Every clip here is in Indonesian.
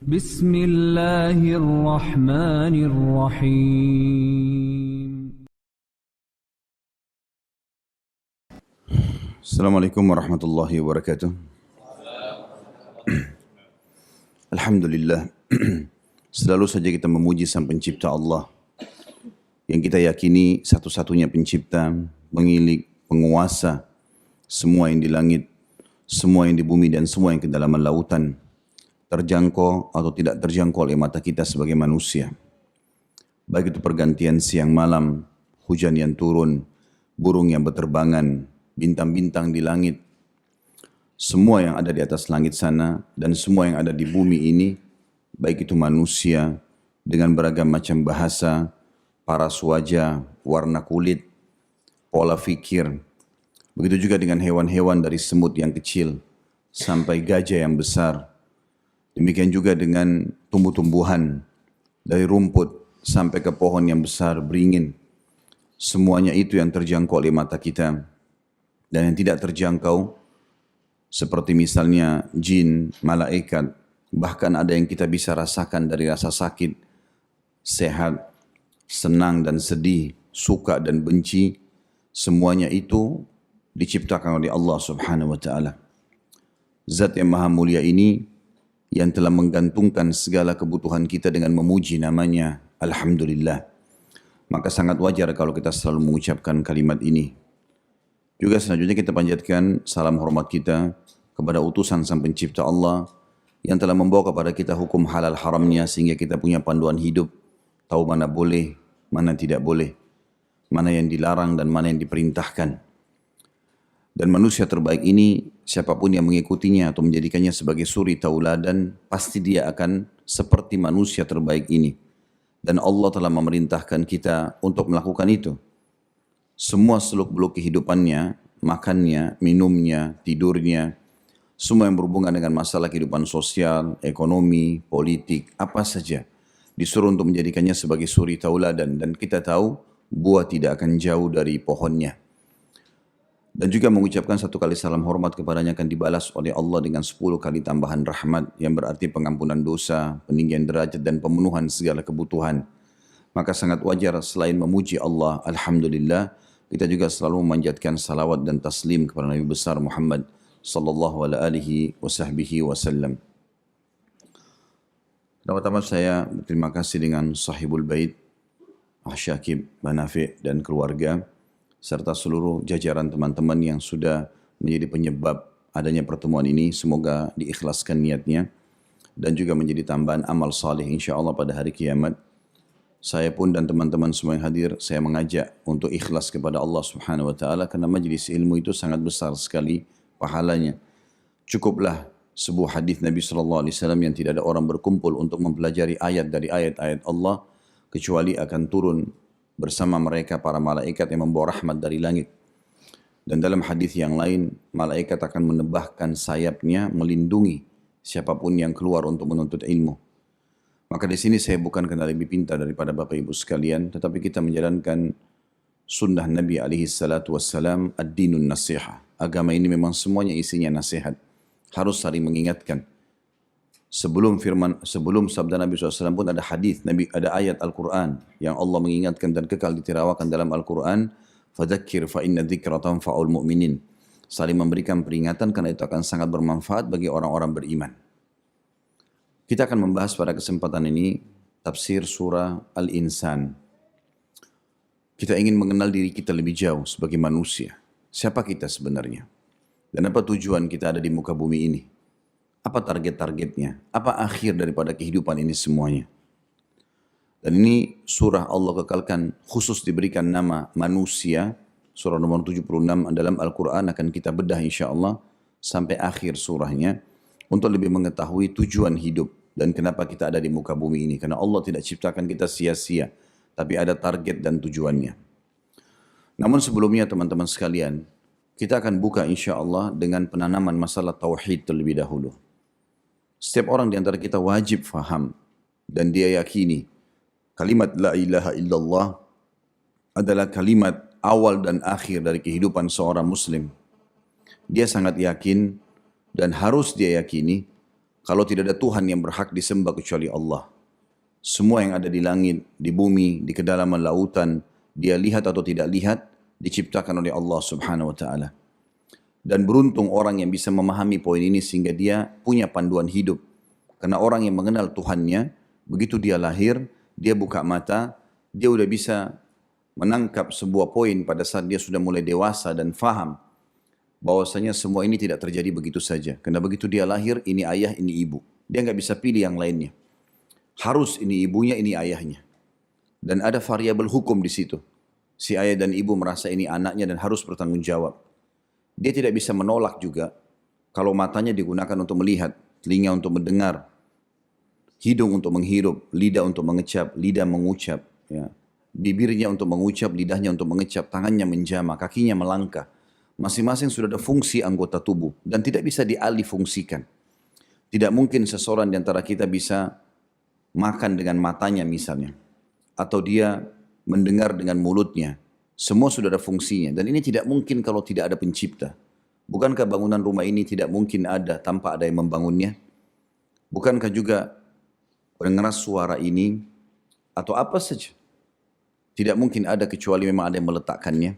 بسم الله الرحمن الرحيم. Assalamualaikum warahmatullahi wabarakatuh. Alhamdulillah. Selalu saja kita memuji Sang Pencipta Allah yang kita yakini satu-satunya pencipta, pemilik, penguasa semua yang di langit, semua yang di bumi dan semua yang ke kedalaman lautan, terjangkau atau tidak terjangkau oleh mata kita sebagai manusia. Baik itu pergantian siang malam, hujan yang turun, burung yang berterbangan, bintang-bintang di langit, semua yang ada di atas langit sana dan semua yang ada di bumi ini, baik itu manusia dengan beragam macam bahasa, paras wajah, warna kulit, pola fikir, begitu juga dengan hewan-hewan dari semut yang kecil sampai gajah yang besar. Demikian juga dengan tumbuh-tumbuhan dari rumput sampai ke pohon yang besar beringin. Semuanya itu yang terjangkau oleh mata kita dan yang tidak terjangkau seperti misalnya jin, malaikat, bahkan ada yang kita bisa rasakan dari rasa sakit, sehat, senang dan sedih, suka dan benci, semuanya itu diciptakan oleh Allah Subhanahu wa taala. Zat yang maha mulia ini yang telah menggantungkan segala kebutuhan kita dengan memuji namanya Alhamdulillah. Maka sangat wajar kalau kita selalu mengucapkan kalimat ini. Juga selanjutnya kita panjatkan salam hormat kita kepada utusan Sang Pencipta Allah yang telah membawa kepada kita hukum halal haramnya sehingga kita punya panduan hidup, tahu mana boleh, mana tidak boleh, mana yang dilarang dan mana yang diperintahkan. Dan manusia terbaik ini, siapapun yang mengikutinya atau menjadikannya sebagai suri tauladan, pasti dia akan seperti manusia terbaik ini. Dan Allah telah memerintahkan kita untuk melakukan itu. Semua seluk-beluk kehidupannya, makannya, minumnya, tidurnya, semua yang berhubungan dengan masalah kehidupan sosial, ekonomi, politik, apa saja, disuruh untuk menjadikannya sebagai suri tauladan. Dan kita tahu, buah tidak akan jauh dari pohonnya. Dan juga mengucapkan satu kali salam hormat kepadanya akan dibalas oleh Allah dengan 10 kali tambahan rahmat yang berarti pengampunan dosa, peninggian derajat dan pemenuhan segala kebutuhan. Maka sangat wajar selain memuji Allah, Alhamdulillah, kita juga selalu memanjatkan salawat dan taslim kepada Nabi besar Muhammad sallallahu alaihi wasallam. Pertama-tama saya berterima kasih dengan sahibul bait, Syakib, Banafi dan keluarga, serta seluruh jajaran teman-teman yang sudah menjadi penyebab adanya pertemuan ini. Semoga diikhlaskan niatnya dan juga menjadi tambahan amal saleh insyaAllah pada hari kiamat. Saya pun dan teman-teman semua yang hadir, saya mengajak untuk ikhlas kepada Allah Subhanahu wa taala karena majelis ilmu itu sangat besar sekali pahalanya. Cukuplah sebuah hadis Nabi sallallahu alaihi wasallam yang tidak ada orang berkumpul untuk mempelajari ayat dari ayat-ayat Allah kecuali akan turun bersama mereka para malaikat yang membawa rahmat dari langit. Dan dalam hadis yang lain, malaikat akan menebahkan sayapnya melindungi siapapun yang keluar untuk menuntut ilmu. Maka di sini saya bukan kena lebih pintar daripada Bapak Ibu sekalian, tetapi kita menjalankan sunnah Nabi alaihi salatu wassalam, ad-dinun nasiha. Agama ini memang semuanya isinya nasihat. Harus saling mengingatkan. Sebelum sabda Nabi SAW pun ada hadis, ada ayat Al-Quran yang Allah mengingatkan dan kekal ditirawakan dalam Al-Quran. Fadzakir fa inna dzikra tanfa'ul mu'minin. Saling memberikan peringatan karena itu akan sangat bermanfaat bagi orang-orang beriman. Kita akan membahas pada kesempatan ini tafsir surah Al-Insan. Kita ingin mengenal diri kita lebih jauh sebagai manusia. Siapa kita sebenarnya? Dan apa tujuan kita ada di muka bumi ini? Apa target-targetnya? Apa akhir daripada kehidupan ini semuanya? Dan ini surah Allah kekalkan khusus diberikan nama manusia. Surah nomor 76 dalam Al-Quran akan kita bedah insyaAllah sampai akhir surahnya. Untuk lebih mengetahui tujuan hidup dan kenapa kita ada di muka bumi ini. Karena Allah tidak ciptakan kita sia-sia. Tapi ada target dan tujuannya. Namun sebelumnya teman-teman sekalian, kita akan buka insyaAllah dengan penanaman masalah tauhid terlebih dahulu. Setiap orang di antara kita wajib faham dan dia yakini kalimat la ilaha illallah adalah kalimat awal dan akhir dari kehidupan seorang muslim. Dia sangat yakin dan harus dia yakini Kalau tidak ada Tuhan yang berhak disembah kecuali Allah. Semua yang ada di langit, di bumi, di kedalaman lautan, dia lihat atau tidak lihat, diciptakan oleh Allah subhanahu wa ta'ala. Dan beruntung orang yang bisa memahami poin ini sehingga dia punya panduan hidup. Karena orang yang mengenal Tuhannya, begitu dia lahir, dia buka mata, dia udah bisa menangkap sebuah poin pada saat dia sudah mulai dewasa dan faham bahwasanya semua ini tidak terjadi begitu saja. Karena begitu dia lahir, ini ayah, ini ibu. Dia nggak bisa pilih yang lainnya. Harus ini ibunya, ini ayahnya. Dan ada variabel hukum di situ. Si ayah dan ibu merasa ini anaknya dan harus bertanggung jawab. Dia tidak bisa menolak juga kalau matanya digunakan untuk melihat, telinga untuk mendengar, hidung untuk menghirup, lidah untuk mengecap, lidah mengucap, ya. Bibirnya untuk mengucap, lidahnya untuk mengecap, tangannya menjama, kakinya melangkah. Masing-masing sudah ada fungsi anggota tubuh dan tidak bisa dialih fungsikan. Tidak mungkin seseorang di antara kita bisa makan dengan matanya misalnya, atau dia mendengar dengan mulutnya. Semua sudah ada fungsinya dan ini tidak mungkin kalau tidak ada pencipta. Bukankah bangunan rumah ini tidak mungkin ada tanpa ada yang membangunnya? Bukankah juga mendengar suara ini atau apa saja tidak mungkin ada kecuali memang ada yang meletakkannya?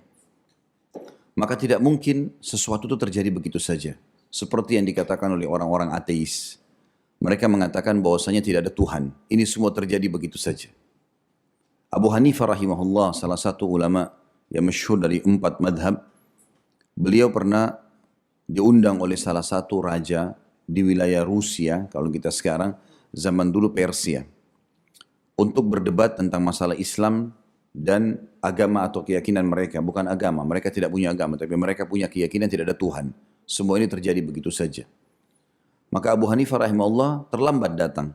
Maka tidak mungkin sesuatu itu terjadi begitu saja. Seperti yang dikatakan oleh orang-orang ateis. Mereka mengatakan bahwasanya tidak ada Tuhan. Ini semua terjadi begitu saja. Abu Hanifah rahimahullah, salah satu ulama yang masyhur dari 4 madhab, beliau pernah diundang oleh salah satu raja di wilayah Rusia, kalau kita sekarang, zaman dulu Persia, untuk berdebat tentang masalah Islam dan agama atau keyakinan mereka. Bukan agama, mereka tidak punya agama, tapi mereka punya keyakinan tidak ada Tuhan. Semua ini terjadi begitu saja. Maka Abu Hanifah rahimahullah terlambat datang.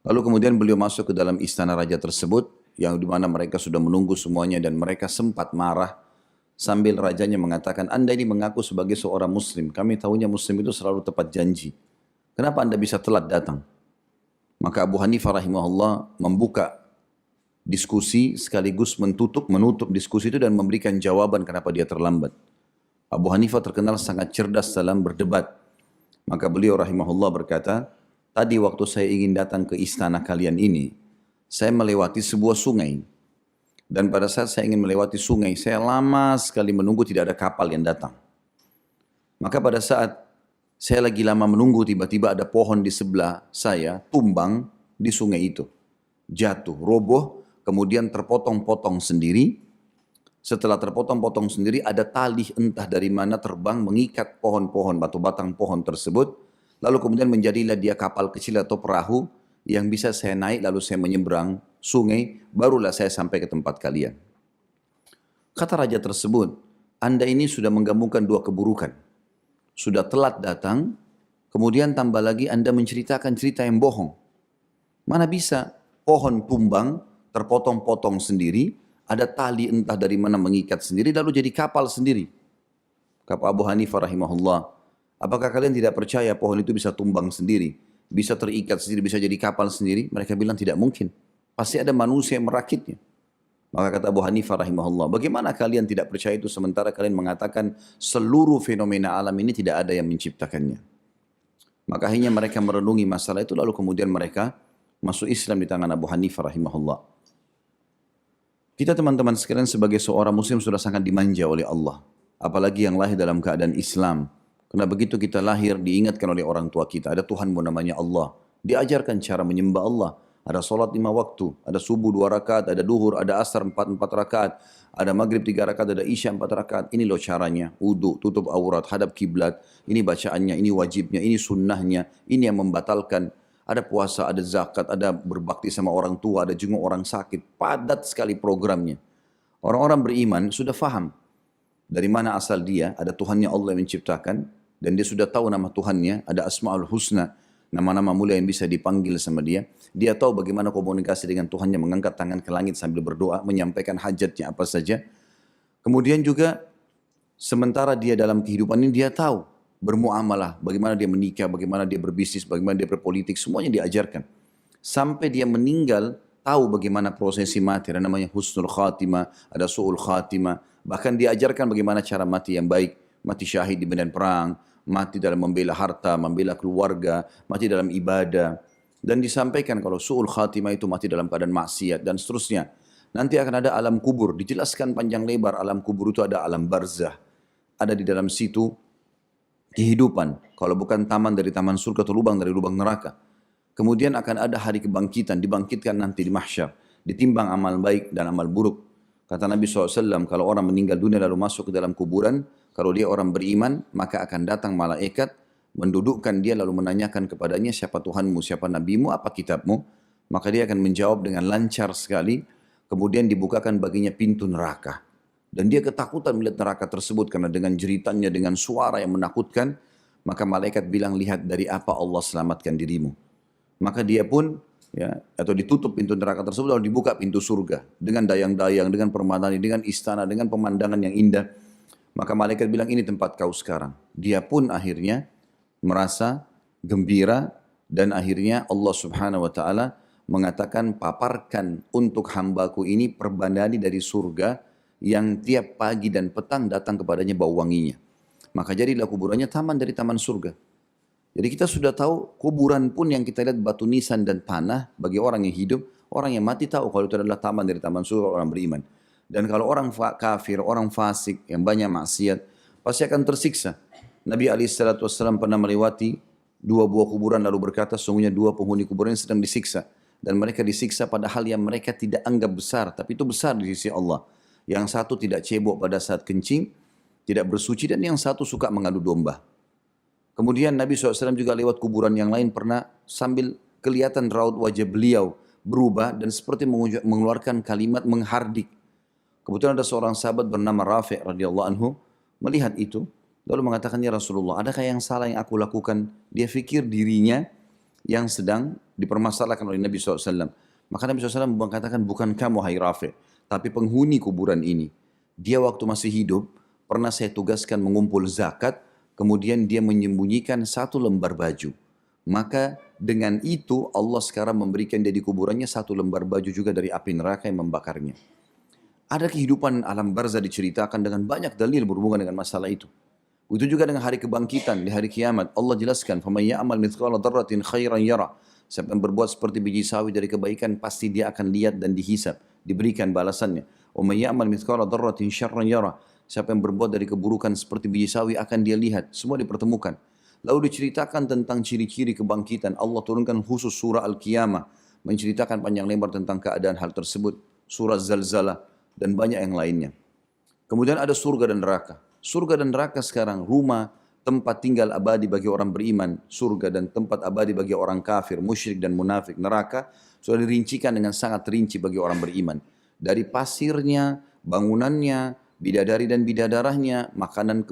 Lalu kemudian beliau masuk ke dalam istana raja tersebut, yang dimana mereka sudah menunggu semuanya dan mereka sempat marah sambil rajanya mengatakan, Anda ini mengaku sebagai seorang muslim, kami tahunya muslim itu selalu tepat janji. Kenapa Anda bisa telat datang? Maka Abu Hanifah rahimahullah membuka diskusi sekaligus menutup diskusi itu dan memberikan jawaban kenapa dia terlambat. Abu Hanifah terkenal sangat cerdas dalam berdebat. Maka beliau rahimahullah berkata, tadi waktu saya ingin datang ke istana kalian ini, saya melewati sebuah sungai. Dan pada saat saya ingin melewati sungai, saya lama sekali menunggu tidak ada kapal yang datang. Maka pada saat saya lagi lama menunggu, tiba-tiba ada pohon di sebelah saya, tumbang di sungai itu. Jatuh, roboh, kemudian terpotong-potong sendiri. Setelah terpotong-potong sendiri, ada tali entah dari mana terbang mengikat pohon-pohon, batu batang pohon tersebut. Lalu kemudian menjadilah dia kapal kecil atau perahu yang bisa saya naik lalu saya menyeberang sungai, barulah saya sampai ke tempat kalian. Kata raja tersebut, Anda ini sudah menggabungkan 2 keburukan. Sudah telat datang, kemudian tambah lagi Anda menceritakan cerita yang bohong. Mana bisa pohon tumbang, terpotong-potong sendiri, ada tali entah dari mana mengikat sendiri, lalu jadi kapal sendiri. Kata Abu Hanifah rahimahullah, apakah kalian tidak percaya pohon itu bisa tumbang sendiri? Bisa terikat sendiri, bisa jadi kapal sendiri? Mereka bilang tidak mungkin. Pasti ada manusia yang merakitnya. Maka kata Abu Hanifah rahimahullah, bagaimana kalian tidak percaya itu sementara kalian mengatakan seluruh fenomena alam ini tidak ada yang menciptakannya. Maka akhirnya mereka merenungi masalah itu lalu kemudian mereka masuk Islam di tangan Abu Hanifah rahimahullah. Kita teman-teman sekalian sebagai seorang muslim sudah sangat dimanja oleh Allah. Apalagi yang lahir dalam keadaan Islam. Karena begitu kita lahir diingatkan oleh orang tua kita, ada Tuhanmu namanya Allah. Diajarkan cara menyembah Allah. Ada solat 5 waktu, ada subuh 2 rakaat, ada duhur, ada asar 4 rakaat, ada maghrib 3 rakaat, ada isya 4 rakaat. Ini loh caranya, wudu, tutup aurat, hadap kiblat. Ini bacaannya, ini wajibnya, ini sunnahnya, ini yang membatalkan. Ada puasa, ada zakat, ada berbakti sama orang tua, ada jenguk orang sakit. Padat sekali programnya. Orang-orang beriman sudah faham dari mana asal dia, ada Tuhannya Allah yang menciptakan. Dan dia sudah tahu nama Tuhannya, ada Asma'ul Husna, nama-nama mulia yang bisa dipanggil sama dia. Dia tahu bagaimana komunikasi dengan Tuhannya, mengangkat tangan ke langit sambil berdoa, menyampaikan hajatnya apa saja. Kemudian juga sementara dia dalam kehidupan ini dia tahu bermuamalah, bagaimana dia menikah, bagaimana dia berbisnis, bagaimana dia berpolitik, semuanya diajarkan. Sampai dia meninggal, tahu bagaimana prosesi mati, ada namanya husnul khatimah, ada su'ul khatimah. Bahkan diajarkan bagaimana cara mati yang baik, mati syahid di medan perang, mati dalam membela harta, membela keluarga, mati dalam ibadah. Dan disampaikan kalau su'ul khatimah itu mati dalam keadaan maksiat dan seterusnya. Nanti akan ada alam kubur, dijelaskan panjang lebar. Alam kubur itu ada alam barzah. Ada di dalam situ kehidupan. Kalau bukan taman dari taman surga atau lubang dari lubang neraka. Kemudian akan ada hari kebangkitan, dibangkitkan nanti di mahsyar. Ditimbang amal baik dan amal buruk. Kata Nabi SAW, kalau orang meninggal dunia lalu masuk ke dalam kuburan, kalau dia orang beriman, maka akan datang malaikat, mendudukkan dia lalu menanyakan kepadanya, siapa Tuhanmu, siapa Nabimu, apa kitabmu. Maka dia akan menjawab dengan lancar sekali. Kemudian dibukakan baginya pintu neraka. Dan dia ketakutan melihat neraka tersebut karena dengan jeritannya, dengan suara yang menakutkan. Maka malaikat bilang, lihat dari apa Allah selamatkan dirimu. Maka dia pun, ya, atau ditutup pintu neraka tersebut lalu dibuka pintu surga. Dengan dayang-dayang, dengan permadani, dengan istana, dengan pemandangan yang indah. Maka malaikat bilang, ini tempat kau sekarang. Dia pun akhirnya merasa gembira dan akhirnya Allah Subhanahu wa taala mengatakan, paparkan untuk hambaku ini perbandani dari surga yang tiap pagi dan petang datang kepadanya bau wanginya. Maka jadilah kuburannya taman dari taman surga. Jadi kita sudah tahu kuburan pun yang kita lihat batu nisan dan tanah bagi orang yang hidup, orang yang mati tahu kalau itu adalah taman dari taman surga orang beriman. Dan kalau orang kafir, orang fasik yang banyak maksiat, pasti akan tersiksa. Nabi SAW pernah melewati 2 buah kuburan lalu berkata, sungguhnya 2 penghuni kuburan sedang disiksa. Dan mereka disiksa pada hal yang mereka tidak anggap besar, tapi itu besar di sisi Allah. Yang satu tidak cebok pada saat kencing, tidak bersuci, dan yang satu suka mengadu domba. Kemudian Nabi SAW juga lewat kuburan yang lain pernah sambil kelihatan raut wajah beliau berubah dan seperti mengeluarkan kalimat menghardik. Kebetulan ada seorang sahabat bernama Rafi' radhiyallahu anhu melihat itu, lalu mengatakan, ya Rasulullah, adakah yang salah yang aku lakukan? Dia fikir dirinya yang sedang dipermasalahkan oleh Nabi SAW. Maka Nabi SAW mengatakan, bukan kamu hai Rafi', tapi penghuni kuburan ini. Dia waktu masih hidup, pernah saya tugaskan mengumpul zakat, kemudian dia menyembunyikan 1 lembar baju. Maka dengan itu Allah sekarang memberikan dia di kuburannya 1 lembar baju juga dari api neraka yang membakarnya. Ada kehidupan alam barzah diceritakan dengan banyak dalil berhubungan dengan masalah itu. Itu juga dengan hari kebangkitan, di hari kiamat. Allah jelaskan, فَمَنْ يَعْمَلْ مِثْقَالَ ذَرَّةٍ خَيْرًا يَرَى. Siapa yang berbuat seperti biji sawi dari kebaikan, pasti dia akan lihat dan dihisab, diberikan balasannya. وَمَنْ يَعْمَلْ مِثْقَالَ ذَرَّةٍ شَرًّا يَرَى. Siapa yang berbuat dari keburukan seperti biji sawi akan dia lihat. Semua dipertemukan. Lalu diceritakan tentang ciri-ciri kebangkitan. Allah turunkan khusus surah Al-Qiyamah. Menceritakan panjang lebar tentang keadaan hal tersebut. Surah Zalzalah dan banyak yang lainnya. Kemudian ada surga dan neraka. Surga dan neraka sekarang rumah, tempat tinggal abadi bagi orang beriman. Surga dan tempat abadi bagi orang kafir, musyrik dan munafik. Neraka sudah dirincikan dengan sangat rinci bagi orang beriman. Dari pasirnya, bangunannya, bidadari dan bidadarahnya, makanan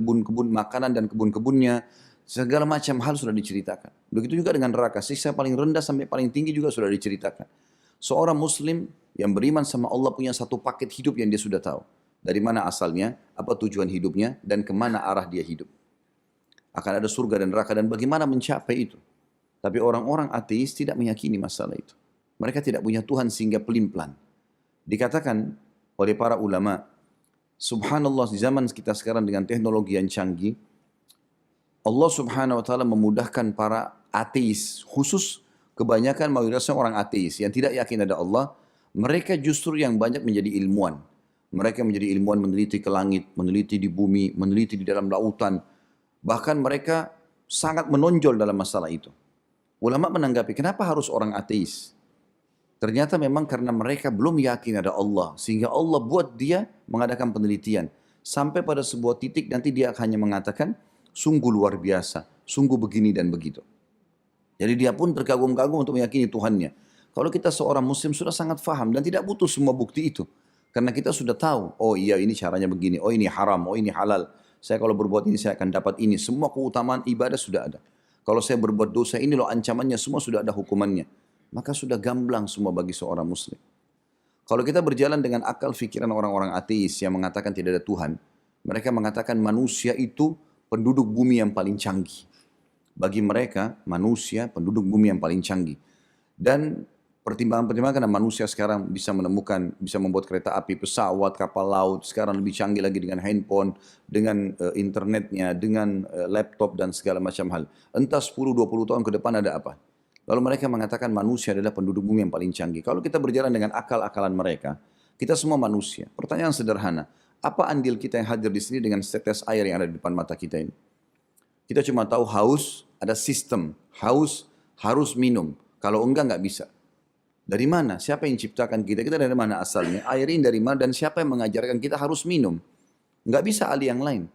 dan kebun-kebunnya, segala macam hal sudah diceritakan. Begitu juga dengan neraka, siksa paling rendah sampai paling tinggi juga sudah diceritakan. Seorang muslim yang beriman sama Allah punya satu paket hidup yang dia sudah tahu. Dari mana asalnya, apa tujuan hidupnya, dan kemana arah dia hidup. Akan ada surga dan neraka dan bagaimana mencapai itu. Tapi orang-orang ateis tidak meyakini masalah itu. Mereka tidak punya Tuhan sehingga pelin-pelan. Dikatakan oleh para ulama, subhanallah di zaman kita sekarang dengan teknologi yang canggih, Allah Subhanahu wa taala memudahkan para ateis, khusus kebanyakan mayoritasnya orang ateis yang tidak yakin ada Allah, mereka justru yang banyak menjadi ilmuwan. Mereka menjadi ilmuwan, meneliti ke langit, meneliti di bumi, meneliti di dalam lautan. Bahkan mereka sangat menonjol dalam masalah itu. Ulama menanggapi, kenapa harus orang ateis? Ternyata memang karena mereka belum yakin ada Allah. Sehingga Allah buat dia mengadakan penelitian. Sampai pada sebuah titik nanti dia hanya mengatakan, sungguh luar biasa, sungguh begini dan begitu. Jadi dia pun terkagum-kagum untuk meyakini Tuhannya. Kalau kita seorang muslim sudah sangat faham dan tidak butuh semua bukti itu. Karena kita sudah tahu, oh iya ini caranya begini, oh ini haram, oh ini halal. Saya kalau berbuat ini saya akan dapat ini. Semua keutamaan ibadah sudah ada. Kalau saya berbuat dosa ini loh ancamannya, semua sudah ada hukumannya. Maka sudah gamblang semua bagi seorang muslim. Kalau kita berjalan dengan akal fikiran orang-orang ateis yang mengatakan tidak ada Tuhan. Mereka mengatakan manusia itu penduduk bumi yang paling canggih. Bagi mereka manusia penduduk bumi yang paling canggih. Dan Pertimbangan-pertimbangan karena manusia sekarang bisa menemukan, bisa membuat kereta api, pesawat, kapal laut, sekarang lebih canggih lagi dengan handphone, dengan internetnya, dengan laptop dan segala macam hal. Entah 10-20 tahun ke depan ada apa. Lalu mereka mengatakan manusia adalah penduduk bumi yang paling canggih. Kalau kita berjalan dengan akal-akalan mereka, kita semua manusia. Pertanyaan sederhana, apa andil kita yang hadir di sini dengan setetes air yang ada di depan mata kita ini? Kita cuma tahu haus, ada sistem. Haus, harus minum. Kalau enggak, nggak bisa. Dari mana? Siapa yang ciptakan kita? Kita dari mana asalnya? Air ini dari mana? Dan siapa yang mengajarkan kita harus minum? Nggak bisa ahli yang lain.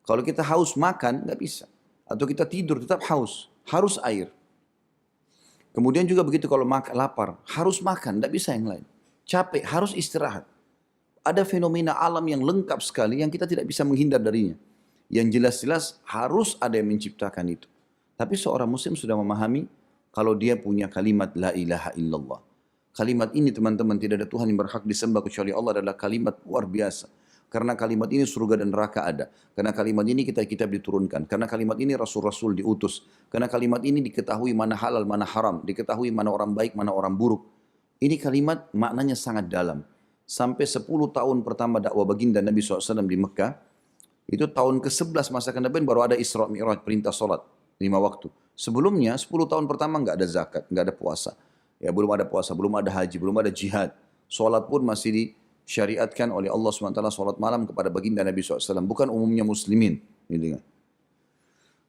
Kalau kita haus makan, nggak bisa. Atau kita tidur tetap haus. Harus air. Kemudian juga begitu kalau makan lapar, harus makan, nggak bisa yang lain. Capek, harus istirahat. Ada fenomena alam yang lengkap sekali yang kita tidak bisa menghindar darinya. Yang jelas-jelas harus ada yang menciptakan itu. Tapi seorang muslim sudah memahami kalau dia punya kalimat la ilaha illallah. Kalimat ini teman-teman, tidak ada Tuhan yang berhak disembah kecuali Allah, adalah kalimat luar biasa. Karena kalimat ini surga dan neraka ada. Karena kalimat ini kitab-kitab diturunkan. Karena kalimat ini rasul-rasul diutus. Karena kalimat ini diketahui mana halal, mana haram. Diketahui mana orang baik, mana orang buruk. Ini kalimat maknanya sangat dalam. Sampai 10 tahun pertama dakwah baginda Nabi SAW di Mekah, itu tahun ke-11 masa kenabian baru ada Isra Mi'raj, perintah sholat 5 waktu. Sebelumnya 10 tahun pertama nggak ada zakat, nggak ada puasa. Ya, belum ada puasa, belum ada haji, belum ada jihad. Sholat pun masih disyariatkan oleh Allah SWT, sholat malam kepada baginda Nabi SAW. Bukan umumnya muslimin. Gitu kan.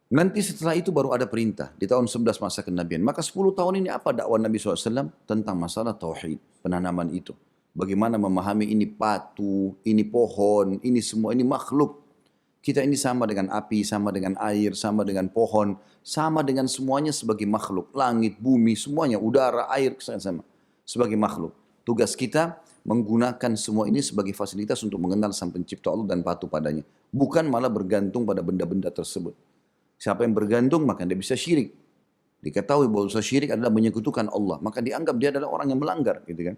Nanti setelah itu baru ada perintah di tahun 11 masa kenabian. Maka 10 tahun ini apa dakwah Nabi SAW? Tentang masalah tauhid, penanaman itu. Bagaimana memahami ini batu, ini pohon, ini semua, ini makhluk. Kita ini sama dengan api, sama dengan air, sama dengan pohon, sama dengan semuanya sebagai makhluk. Langit, bumi, semuanya, udara, air, sama. Sebagai makhluk. Tugas kita menggunakan semua ini sebagai fasilitas untuk mengenal Sang Pencipta Allah dan patuh padanya. Bukan malah bergantung pada benda-benda tersebut. Siapa yang bergantung maka dia bisa syirik. Diketahui bahwa usaha syirik adalah menyekutukan Allah. Maka dianggap dia adalah orang yang melanggar. Gitu kan.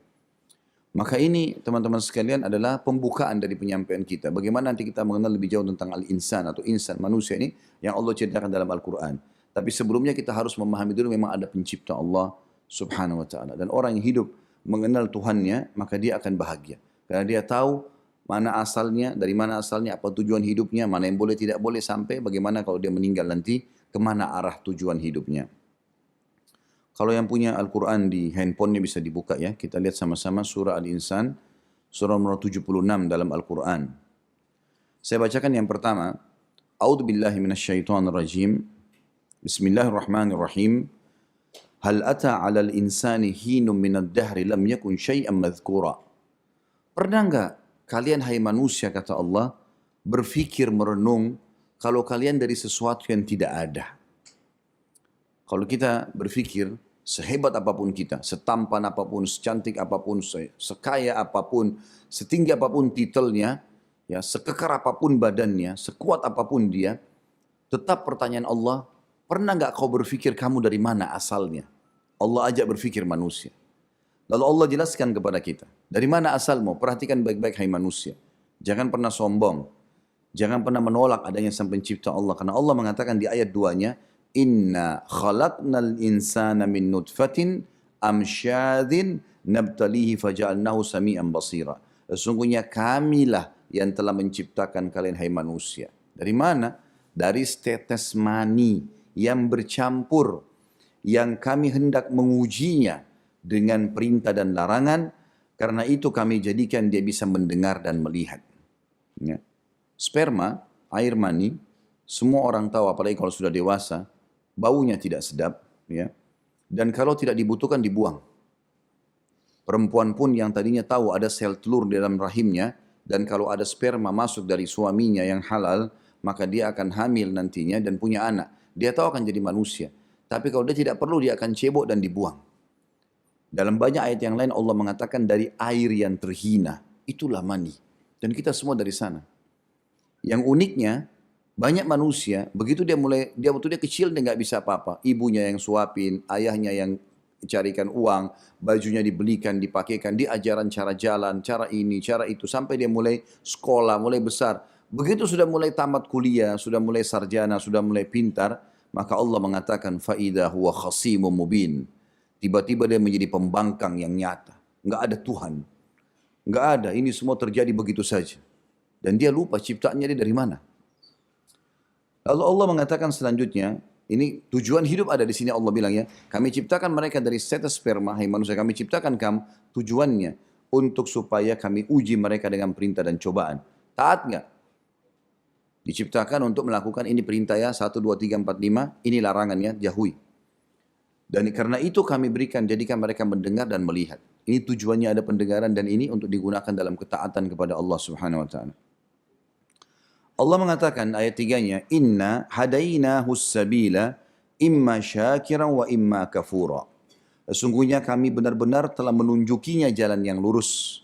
Maka ini teman-teman sekalian adalah pembukaan dari penyampaian kita. Bagaimana nanti kita mengenal lebih jauh tentang al-insan atau insan manusia ini yang Allah ceritakan dalam Al-Quran. Tapi sebelumnya kita harus memahami dulu memang ada pencipta Allah subhanahu wa ta'ala. Dan orang yang hidup mengenal Tuhannya maka dia akan bahagia. Karena dia tahu mana asalnya, dari mana asalnya, apa tujuan hidupnya, mana yang boleh tidak boleh sampai bagaimana kalau dia meninggal nanti, kemana arah tujuan hidupnya. Kalau yang punya Al-Quran di handphonenya bisa dibuka ya. Kita lihat sama-sama surah Al-Insan, surah nomor 76 dalam Al-Quran. Saya bacakan yang pertama. A'udzu billahi minasyaitonir rajim. Bismillahirrahmanirrahim. Hal ata 'alal insani hinum minad dahri lam yakun syai'an madhkura. Pernah enggak kalian hai manusia kata Allah berfikir merenung kalau kalian dari sesuatu yang tidak ada? Kalau kita berfikir, sehebat apapun kita, setampan apapun, secantik apapun, sekaya apapun, setinggi apapun titelnya, ya, sekekar apapun badannya, sekuat apapun dia, tetap pertanyaan Allah, pernah nggak kau berfikir kamu dari mana asalnya? Allah ajak berfikir manusia. Lalu Allah jelaskan kepada kita, dari mana asalmu? Perhatikan baik-baik hai manusia. Jangan pernah sombong. Jangan pernah menolak adanya Sang Pencipta Allah. Karena Allah mengatakan di ayat 2-nya, Inna khalaqnal insana min nutfatin amsyadin nabtalihi faja'alnahu sami'an basira. Sesungguhnya kamilah yang telah menciptakan kalian hai manusia. Dari mana? Dari setetes mani yang bercampur, yang kami hendak mengujinya dengan perintah dan larangan. Karena itu kami jadikan dia bisa mendengar dan melihat. Ya. Sperma, air mani, semua orang tahu apalagi kalau sudah dewasa, baunya tidak sedap, ya. Dan kalau tidak dibutuhkan dibuang. Perempuan pun yang tadinya tahu ada sel telur di dalam rahimnya, dan kalau ada sperma masuk dari suaminya yang halal, maka dia akan hamil nantinya dan punya anak. Dia tahu akan jadi manusia. Tapi kalau dia tidak perlu, dia akan cebok dan dibuang. Dalam banyak ayat yang lain Allah mengatakan dari air yang terhina, itulah mani. Dan kita semua dari sana. Yang uniknya, banyak manusia, begitu dia waktu dia kecil dia nggak bisa apa-apa. Ibunya yang suapin, ayahnya yang carikan uang, bajunya dibelikan, dipakaikan, diajaran cara jalan, cara ini, cara itu. Sampai dia mulai sekolah, mulai besar. Begitu sudah mulai tamat kuliah, sudah mulai sarjana, sudah mulai pintar, maka Allah mengatakan, فَإِذَا هُوَ خَصِيمٌ مُبِينٌ. Tiba-tiba dia menjadi pembangkang yang nyata. Nggak ada Tuhan. Nggak ada, ini semua terjadi begitu saja. Dan dia lupa ciptaannya dia dari mana. Lalu Allah mengatakan selanjutnya, ini tujuan hidup ada di sini Allah bilang ya. Kami ciptakan mereka dari setes sperma, hai manusia kami ciptakan kamu. Tujuannya untuk supaya kami uji mereka dengan perintah dan cobaan. Taat nggak? Diciptakan untuk melakukan ini perintah ya, 1, 2, 3, 4, 5, ini larangannya, jauhi. Dan karena itu kami berikan, jadikan mereka mendengar dan melihat. Ini tujuannya ada pendengaran dan ini untuk digunakan dalam ketaatan kepada Allah Subhanahu Wa Taala. Allah mengatakan ayat 3-nya, Inna hadainahu sabila imma syakiran wa imma kafura. Sesungguhnya kami benar-benar telah menunjukinya jalan yang lurus.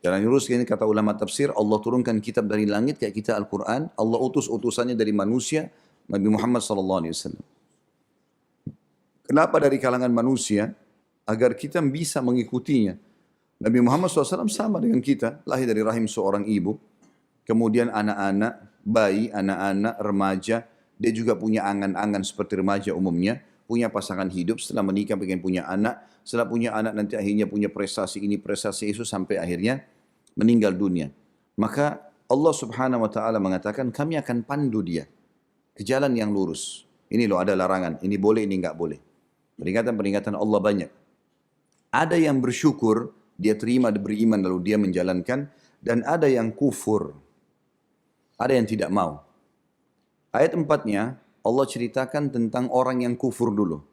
Jalan yang lurus ini kata ulama tafsir, Allah turunkan kitab dari langit kayak kita Al-Quran, Allah utus utusannya dari manusia, Nabi Muhammad SAW. Kenapa dari kalangan manusia? Agar kita bisa mengikutinya. Nabi Muhammad SAW sama dengan kita, lahir dari rahim seorang ibu, kemudian anak-anak, bayi, anak-anak, remaja, dia juga punya angan-angan seperti remaja umumnya, punya pasangan hidup, setelah menikah pengen punya anak, setelah punya anak nanti akhirnya punya prestasi ini, prestasi itu, sampai akhirnya meninggal dunia. Maka Allah Subhanahu Wa Taala mengatakan kami akan pandu dia ke jalan yang lurus. Ini loh ada larangan, ini boleh, ini enggak boleh. Peringatan-peringatan Allah banyak. Ada yang bersyukur, dia terima, dia beriman lalu dia menjalankan, dan ada yang kufur. Ada yang tidak mau. Ayat 4-nya Allah ceritakan tentang orang yang kufur dulu.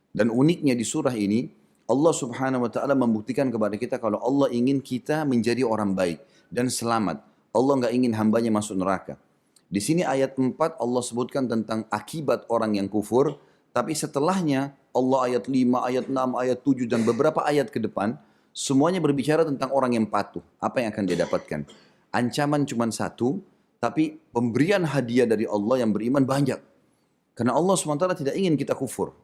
Dan uniknya di surah ini Allah Subhanahu Wa Taala membuktikan kepada kita kalau Allah ingin kita menjadi orang baik dan selamat. Allah nggak ingin hambanya masuk neraka. Di sini ayat 4 Allah sebutkan tentang akibat orang yang kufur. Tapi setelahnya Allah ayat 5, ayat 6, ayat 7 dan beberapa ayat ke depan semuanya berbicara tentang orang yang patuh. Apa yang akan dia dapatkan? Ancaman cuma satu, tapi pemberian hadiah dari Allah yang beriman banyak. Karena Allah SWT tidak ingin kita kufur.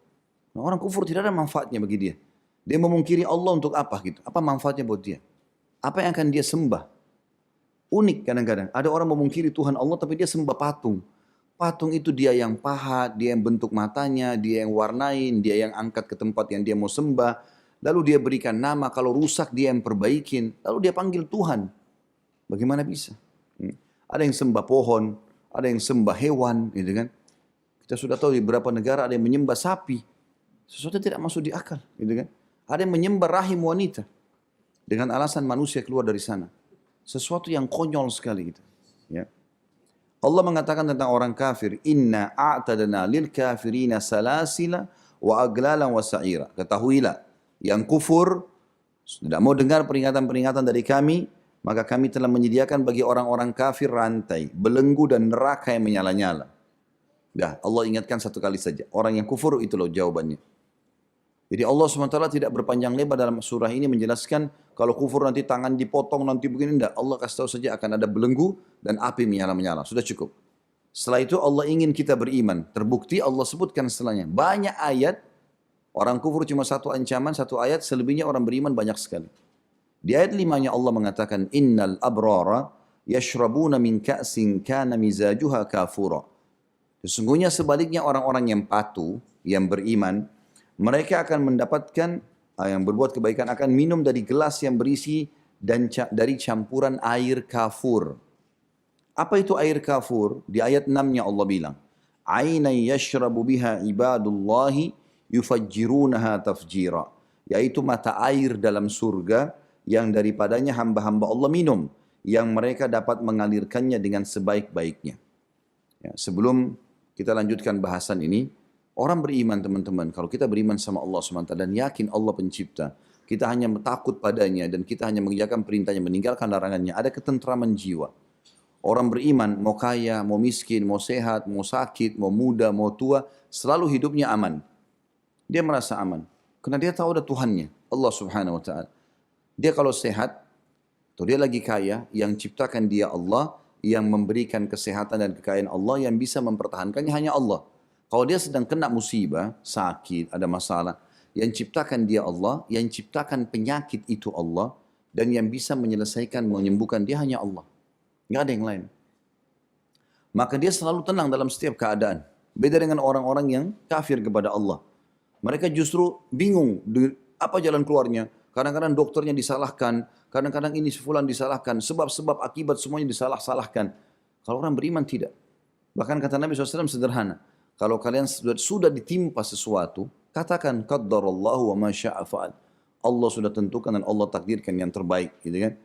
Nah, orang kufur tidak ada manfaatnya bagi dia. Dia memungkiri Allah untuk apa gitu? Apa manfaatnya buat dia? Apa yang akan dia sembah? Unik kadang-kadang. Ada orang memungkiri Tuhan Allah tapi dia sembah patung. Patung itu dia yang pahat, dia yang bentuk matanya, dia yang warnain, dia yang angkat ke tempat yang dia mau sembah. Lalu dia berikan nama, kalau rusak dia yang perbaikin. Lalu dia panggil Tuhan. Bagaimana bisa? Ada yang sembah pohon, ada yang sembah hewan, gitu kan? Kita sudah tahu di beberapa negara ada yang menyembah sapi. Sesuatu tidak masuk di akal, gitu kan? Ada yang menyembah rahim wanita dengan alasan manusia keluar dari sana. Sesuatu yang konyol sekali gitu. Ya. Allah mengatakan tentang orang kafir, Inna a'tadna lil kafirina salasila wa aglalan wa sa'ira. Ketahuilah, yang kufur tidak mau dengar peringatan-peringatan dari kami, maka kami telah menyediakan bagi orang-orang kafir rantai, belenggu dan neraka yang menyala-nyala. Dah, Allah ingatkan satu kali saja. Orang yang kufur itu loh jawabannya. Jadi Allah SWT tidak berpanjang lebar dalam surah ini menjelaskan kalau kufur nanti tangan dipotong, nanti begini, tidak. Allah kasih tahu saja akan ada belenggu dan api menyala-menyala. Sudah cukup. Setelah itu Allah ingin kita beriman. Terbukti Allah sebutkan setelahnya. Banyak ayat, orang kufur cuma satu ancaman, satu ayat, selebihnya orang beriman banyak sekali. Di ayat 5-nya Allah mengatakan, Innal abrara yashrabuna min ka'sin kana mizajuha kafura. Sesungguhnya sebaliknya orang-orang yang patuh, yang beriman, mereka akan mendapatkan, yang berbuat kebaikan akan minum dari gelas yang berisi dan dari campuran air kafur. Apa itu air kafur? Di ayat 6-nya Allah bilang, Aina yashrabu biha ibadullahi yufajjirunaha tafjira. Yaitu mata air dalam surga yang daripadanya hamba-hamba Allah minum, yang mereka dapat mengalirkannya dengan sebaik-baiknya. Ya, sebelum kita lanjutkan bahasan ini, orang beriman teman-teman, kalau kita beriman sama Allah SWT dan yakin Allah pencipta, kita hanya takut padanya dan kita hanya mengerjakan perintahnya, meninggalkan larangannya, ada ketentraman jiwa. Orang beriman, mau kaya, mau miskin, mau sehat, mau sakit, mau muda, mau tua, selalu hidupnya aman. Dia merasa aman, karena dia tahu ada Tuhannya, Allah Subhanahu Wa Taala. Dia kalau sehat, atau dia lagi kaya, yang ciptakan dia Allah, yang memberikan kesehatan dan kekayaan Allah, yang bisa mempertahankannya hanya Allah. Kalau dia sedang kena musibah, sakit, ada masalah, yang ciptakan dia Allah, yang ciptakan penyakit itu Allah, dan yang bisa menyelesaikan, menyembuhkan dia hanya Allah. Nggak ada yang lain. Maka dia selalu tenang dalam setiap keadaan. Beda dengan orang-orang yang kafir kepada Allah. Mereka justru bingung, apa jalan keluarnya. Kadang-kadang dokternya disalahkan, kadang-kadang ini fulan disalahkan, sebab-sebab akibat semuanya disalah-salahkan. Kalau orang beriman tidak. Bahkan kata Nabi SAW sederhana, kalau kalian sudah ditimpa sesuatu, katakan qaddarallahu wa ma syaa fa'al. Allah sudah tentukan dan Allah takdirkan yang terbaik, gitu kan.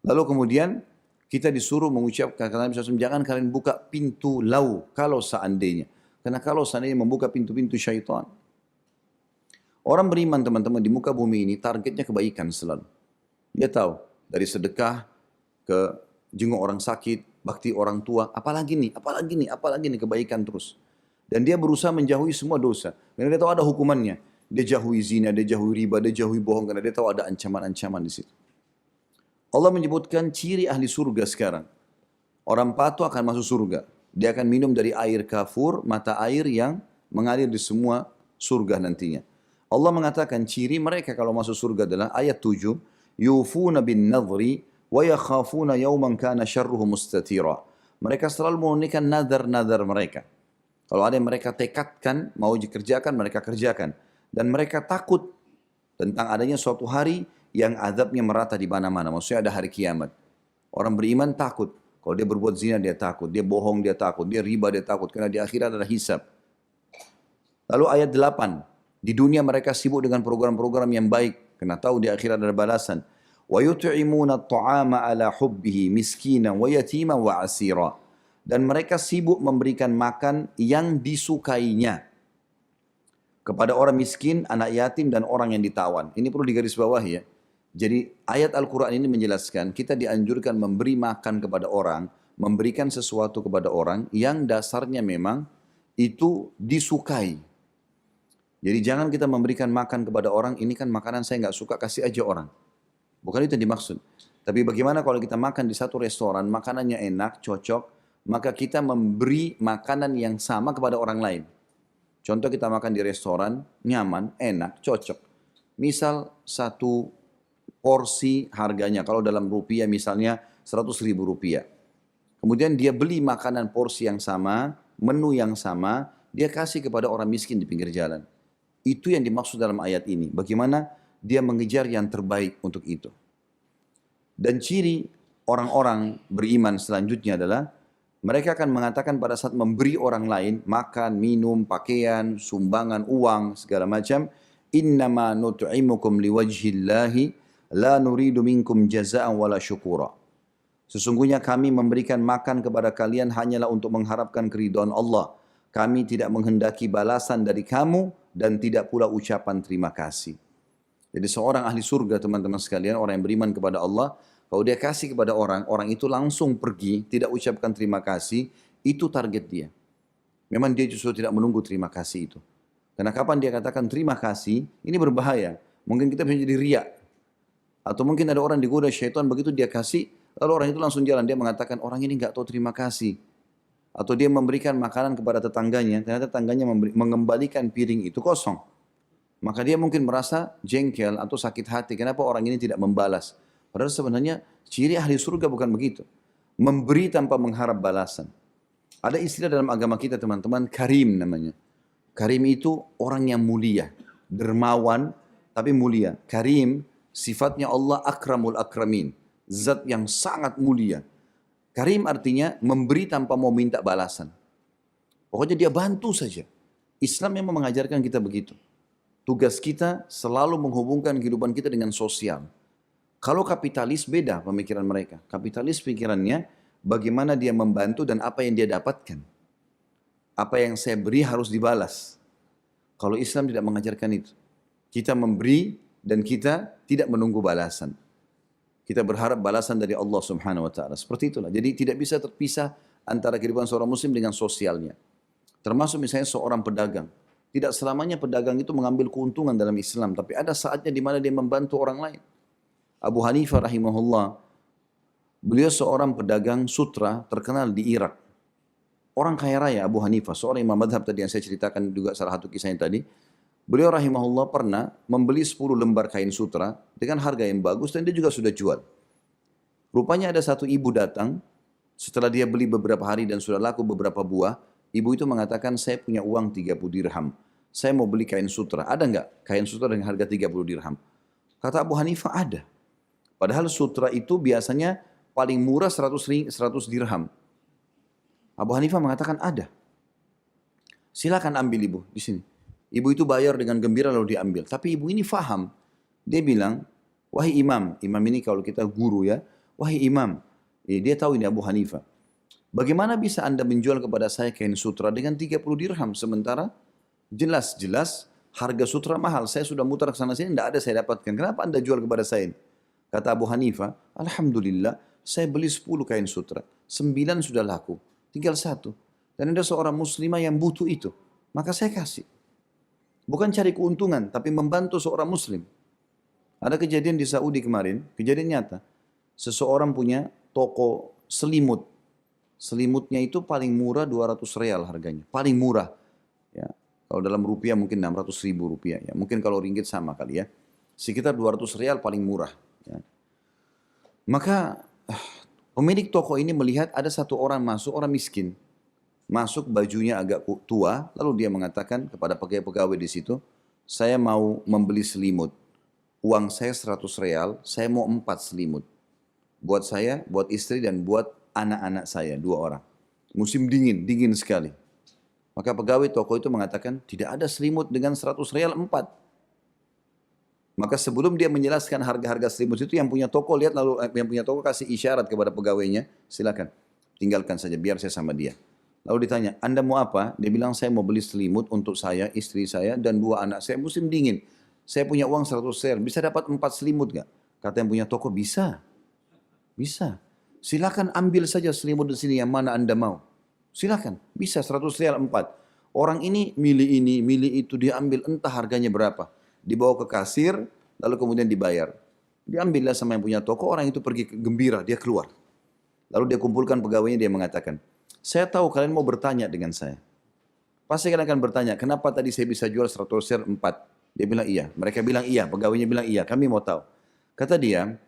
Lalu kemudian kita disuruh mengucapkan kata Nabi SAW, jangan kalian buka pintu lau kalau seandainya. Karena kalau seandainya membuka pintu-pintu syaitan. Orang beriman teman-teman di muka bumi ini targetnya kebaikan selalu. Dia tahu dari sedekah ke jenguk orang sakit, bakti orang tua, apalagi nih kebaikan terus. Dan dia berusaha menjauhi semua dosa. Karena dia tahu ada hukumannya. Dia jauhi zina, dia jauhi riba, dia jauhi bohong karena dia tahu ada ancaman-ancaman di situ. Allah menyebutkan ciri ahli surga sekarang. Orang patuh akan masuk surga. Dia akan minum dari air kafur, mata air yang mengalir di semua surga nantinya. Allah mengatakan ciri mereka kalau masuk surga adalah ayat 7, yufuna bin nadhri wa yakhafuna yawman kana syarruhu mustatira. Mereka selalu menunaikan nadar-nadar mereka. Kalau ada yang mereka tekadkan mau dikerjakan, mereka kerjakan. Dan mereka takut tentang adanya suatu hari yang azabnya merata di mana-mana. Maksudnya ada hari kiamat. Orang beriman takut. Kalau dia berbuat zina dia takut, dia bohong dia takut, dia riba dia takut. Karena di akhirat ada hisab. Lalu ayat 8. Di dunia mereka sibuk dengan program-program yang baik. Karena tahu di akhirat ada balasan. وَيُطْعِمُونَ الطَّعَامَ عَلَى حُبِّهِ مِسْكِينًا وَيَتِيمًا وَعَسِيرًا. Dan mereka sibuk memberikan makan yang disukainya. Kepada orang miskin, anak yatim, dan orang yang ditawan. Ini perlu digarisbawahi ya. Jadi ayat Al-Quran ini menjelaskan kita dianjurkan memberi makan kepada orang. Memberikan sesuatu kepada orang yang dasarnya memang itu disukai. Jadi jangan kita memberikan makan kepada orang, ini kan makanan saya nggak suka, kasih aja orang. Bukan itu yang dimaksud. Tapi bagaimana kalau kita makan di satu restoran, makanannya enak, cocok, maka kita memberi makanan yang sama kepada orang lain. Contoh kita makan di restoran, nyaman, enak, cocok. Misal satu porsi harganya, kalau dalam rupiah misalnya 100.000 rupiah. Kemudian dia beli makanan porsi yang sama, menu yang sama, dia kasih kepada orang miskin di pinggir jalan. Itu yang dimaksud dalam ayat ini. Bagaimana dia mengejar yang terbaik untuk itu. Dan ciri orang-orang beriman selanjutnya adalah mereka akan mengatakan pada saat memberi orang lain makan, minum, pakaian, sumbangan, uang, segala macam, innama nut'imukum liwajhillahi la nuridu minkum jaza'an wala syukura. Sesungguhnya kami memberikan makan kepada kalian hanyalah untuk mengharapkan keridhaan Allah. Kami tidak menghendaki balasan dari kamu dan tidak pula ucapan terima kasih. Jadi seorang ahli surga teman-teman sekalian, orang yang beriman kepada Allah, kalau dia kasih kepada orang, orang itu langsung pergi, tidak ucapkan terima kasih, itu target dia. Memang dia justru tidak menunggu terima kasih itu. Karena kapan dia katakan terima kasih, ini berbahaya. Mungkin kita bisa jadi riak. Atau mungkin ada orang digoda syaitan, begitu dia kasih, lalu orang itu langsung jalan, dia mengatakan orang ini nggak tahu terima kasih. Atau dia memberikan makanan kepada tetangganya, ternyata tetangganya mengembalikan piring itu kosong. Maka dia mungkin merasa jengkel atau sakit hati, kenapa orang ini tidak membalas. Padahal sebenarnya ciri ahli surga bukan begitu. Memberi tanpa mengharap balasan. Ada istilah dalam agama kita teman-teman, karim namanya. Karim itu orang yang mulia, dermawan tapi mulia. Karim sifatnya Allah akramul akramin, zat yang sangat mulia. Karim artinya memberi tanpa mau minta balasan. Pokoknya dia bantu saja. Islam memang mengajarkan kita begitu. Tugas kita selalu menghubungkan kehidupan kita dengan sosial. Kalau kapitalis beda pemikiran mereka. Kapitalis pikirannya bagaimana dia membantu dan apa yang dia dapatkan. Apa yang saya beri harus dibalas. Kalau Islam tidak mengajarkan itu. Kita memberi dan kita tidak menunggu balasan. Kita berharap balasan dari Allah Subhanahu wa taala. Seperti itulah. Jadi tidak bisa terpisah antara kehidupan seorang muslim dengan sosialnya. Termasuk misalnya seorang pedagang. Tidak selamanya pedagang itu mengambil keuntungan dalam Islam, tapi ada saatnya di mana dia membantu orang lain. Abu Hanifah rahimahullah, beliau seorang pedagang sutra terkenal di Irak. Orang kaya raya Abu Hanifah, seorang imam madhab tadi yang saya ceritakan juga salah satu kisahnya tadi. Beliau rahimahullah pernah membeli 10 lembar kain sutra dengan harga yang bagus dan dia juga sudah jual. Rupanya ada satu ibu datang, setelah dia beli beberapa hari dan sudah laku beberapa buah, ibu itu mengatakan saya punya uang 30 dirham. saya mau beli kain sutra. Ada nggak kain sutra dengan harga 30 dirham? Kata Abu Hanifah ada. Padahal sutra itu biasanya paling murah 100 dirham. Abu Hanifah mengatakan ada. Silakan ambil ibu di sini. Ibu itu bayar dengan gembira lalu diambil. Tapi ibu ini faham. Dia bilang, wahai imam. Imam ini kalau kita guru ya. Wahai imam. Dia tahu ini Abu Hanifah. Bagaimana bisa anda menjual kepada saya kain sutra dengan 30 dirham. Sementara jelas-jelas harga sutra mahal. Saya sudah mutar ke sana sini, tidak ada saya dapatkan. Kenapa anda jual kepada saya? Kata Abu Hanifah, Alhamdulillah saya beli 10 kain sutra. 9 sudah laku. Tinggal 1. Dan ada seorang muslimah yang butuh itu. Maka saya kasih. Bukan cari keuntungan, tapi membantu seorang muslim. Ada kejadian di Saudi kemarin, kejadian nyata. Seseorang punya toko selimut. Selimutnya itu paling murah 200 real harganya. Paling murah. Ya. Kalau dalam rupiah mungkin 600 ribu rupiah. Ya. Mungkin kalau ringgit sama kali ya. Sekitar 200 real paling murah. Ya. Maka pemilik toko ini melihat ada satu orang masuk, orang miskin. Masuk bajunya agak tua, lalu dia mengatakan kepada pegawai-pegawai di situ, saya mau membeli selimut. Uang saya 100 real, saya mau 4 selimut. Buat saya, buat istri dan buat anak-anak saya, 2 orang. Musim dingin, dingin sekali. Maka pegawai toko itu mengatakan, tidak ada selimut dengan 100 real 4. Maka sebelum dia menjelaskan harga-harga selimut itu, yang punya toko lihat lalu yang punya toko kasih isyarat kepada pegawainya, silakan tinggalkan saja biar saya sama dia. Lalu ditanya, Anda mau apa? Dia bilang saya mau beli selimut untuk saya, istri saya dan 2 anak saya. Musim dingin. Saya punya uang 100 real. Bisa dapat 4 selimut gak? Kata yang punya toko, bisa. Bisa. Silakan ambil saja selimut di sini yang mana Anda mau. Silakan. Bisa 100 real 4. Orang ini, milih itu, dia ambil entah harganya berapa. Dibawa ke kasir, lalu kemudian dibayar. Diambillah sama yang punya toko, orang itu pergi gembira, dia keluar. Lalu dia kumpulkan pegawainya, dia mengatakan, saya tahu kalian mau bertanya dengan saya. Pasti kalian akan bertanya, kenapa tadi saya bisa jual 100 real 4? Dia bilang iya. Mereka bilang iya, pegawainya bilang iya, kami mau tahu. Kata dia,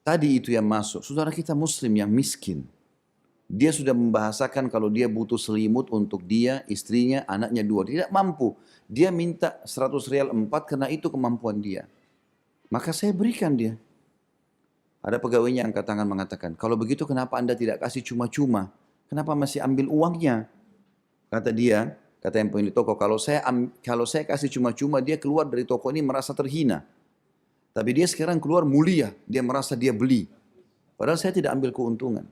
tadi itu yang masuk, saudara kita muslim yang miskin. Dia sudah membahasakan kalau dia butuh selimut untuk dia, istrinya, anaknya 2. Tidak mampu. Dia minta 100 real 4 karena itu kemampuan dia. Maka saya berikan dia. Ada pegawainya yang angkat tangan mengatakan, kalau begitu kenapa Anda tidak kasih cuma-cuma? Kenapa masih ambil uangnya? Kata dia, kata yang pemilik toko, kalau saya kasih cuma-cuma, dia keluar dari toko ini merasa terhina. Tapi dia sekarang keluar mulia, dia merasa dia beli. Padahal saya tidak ambil keuntungan.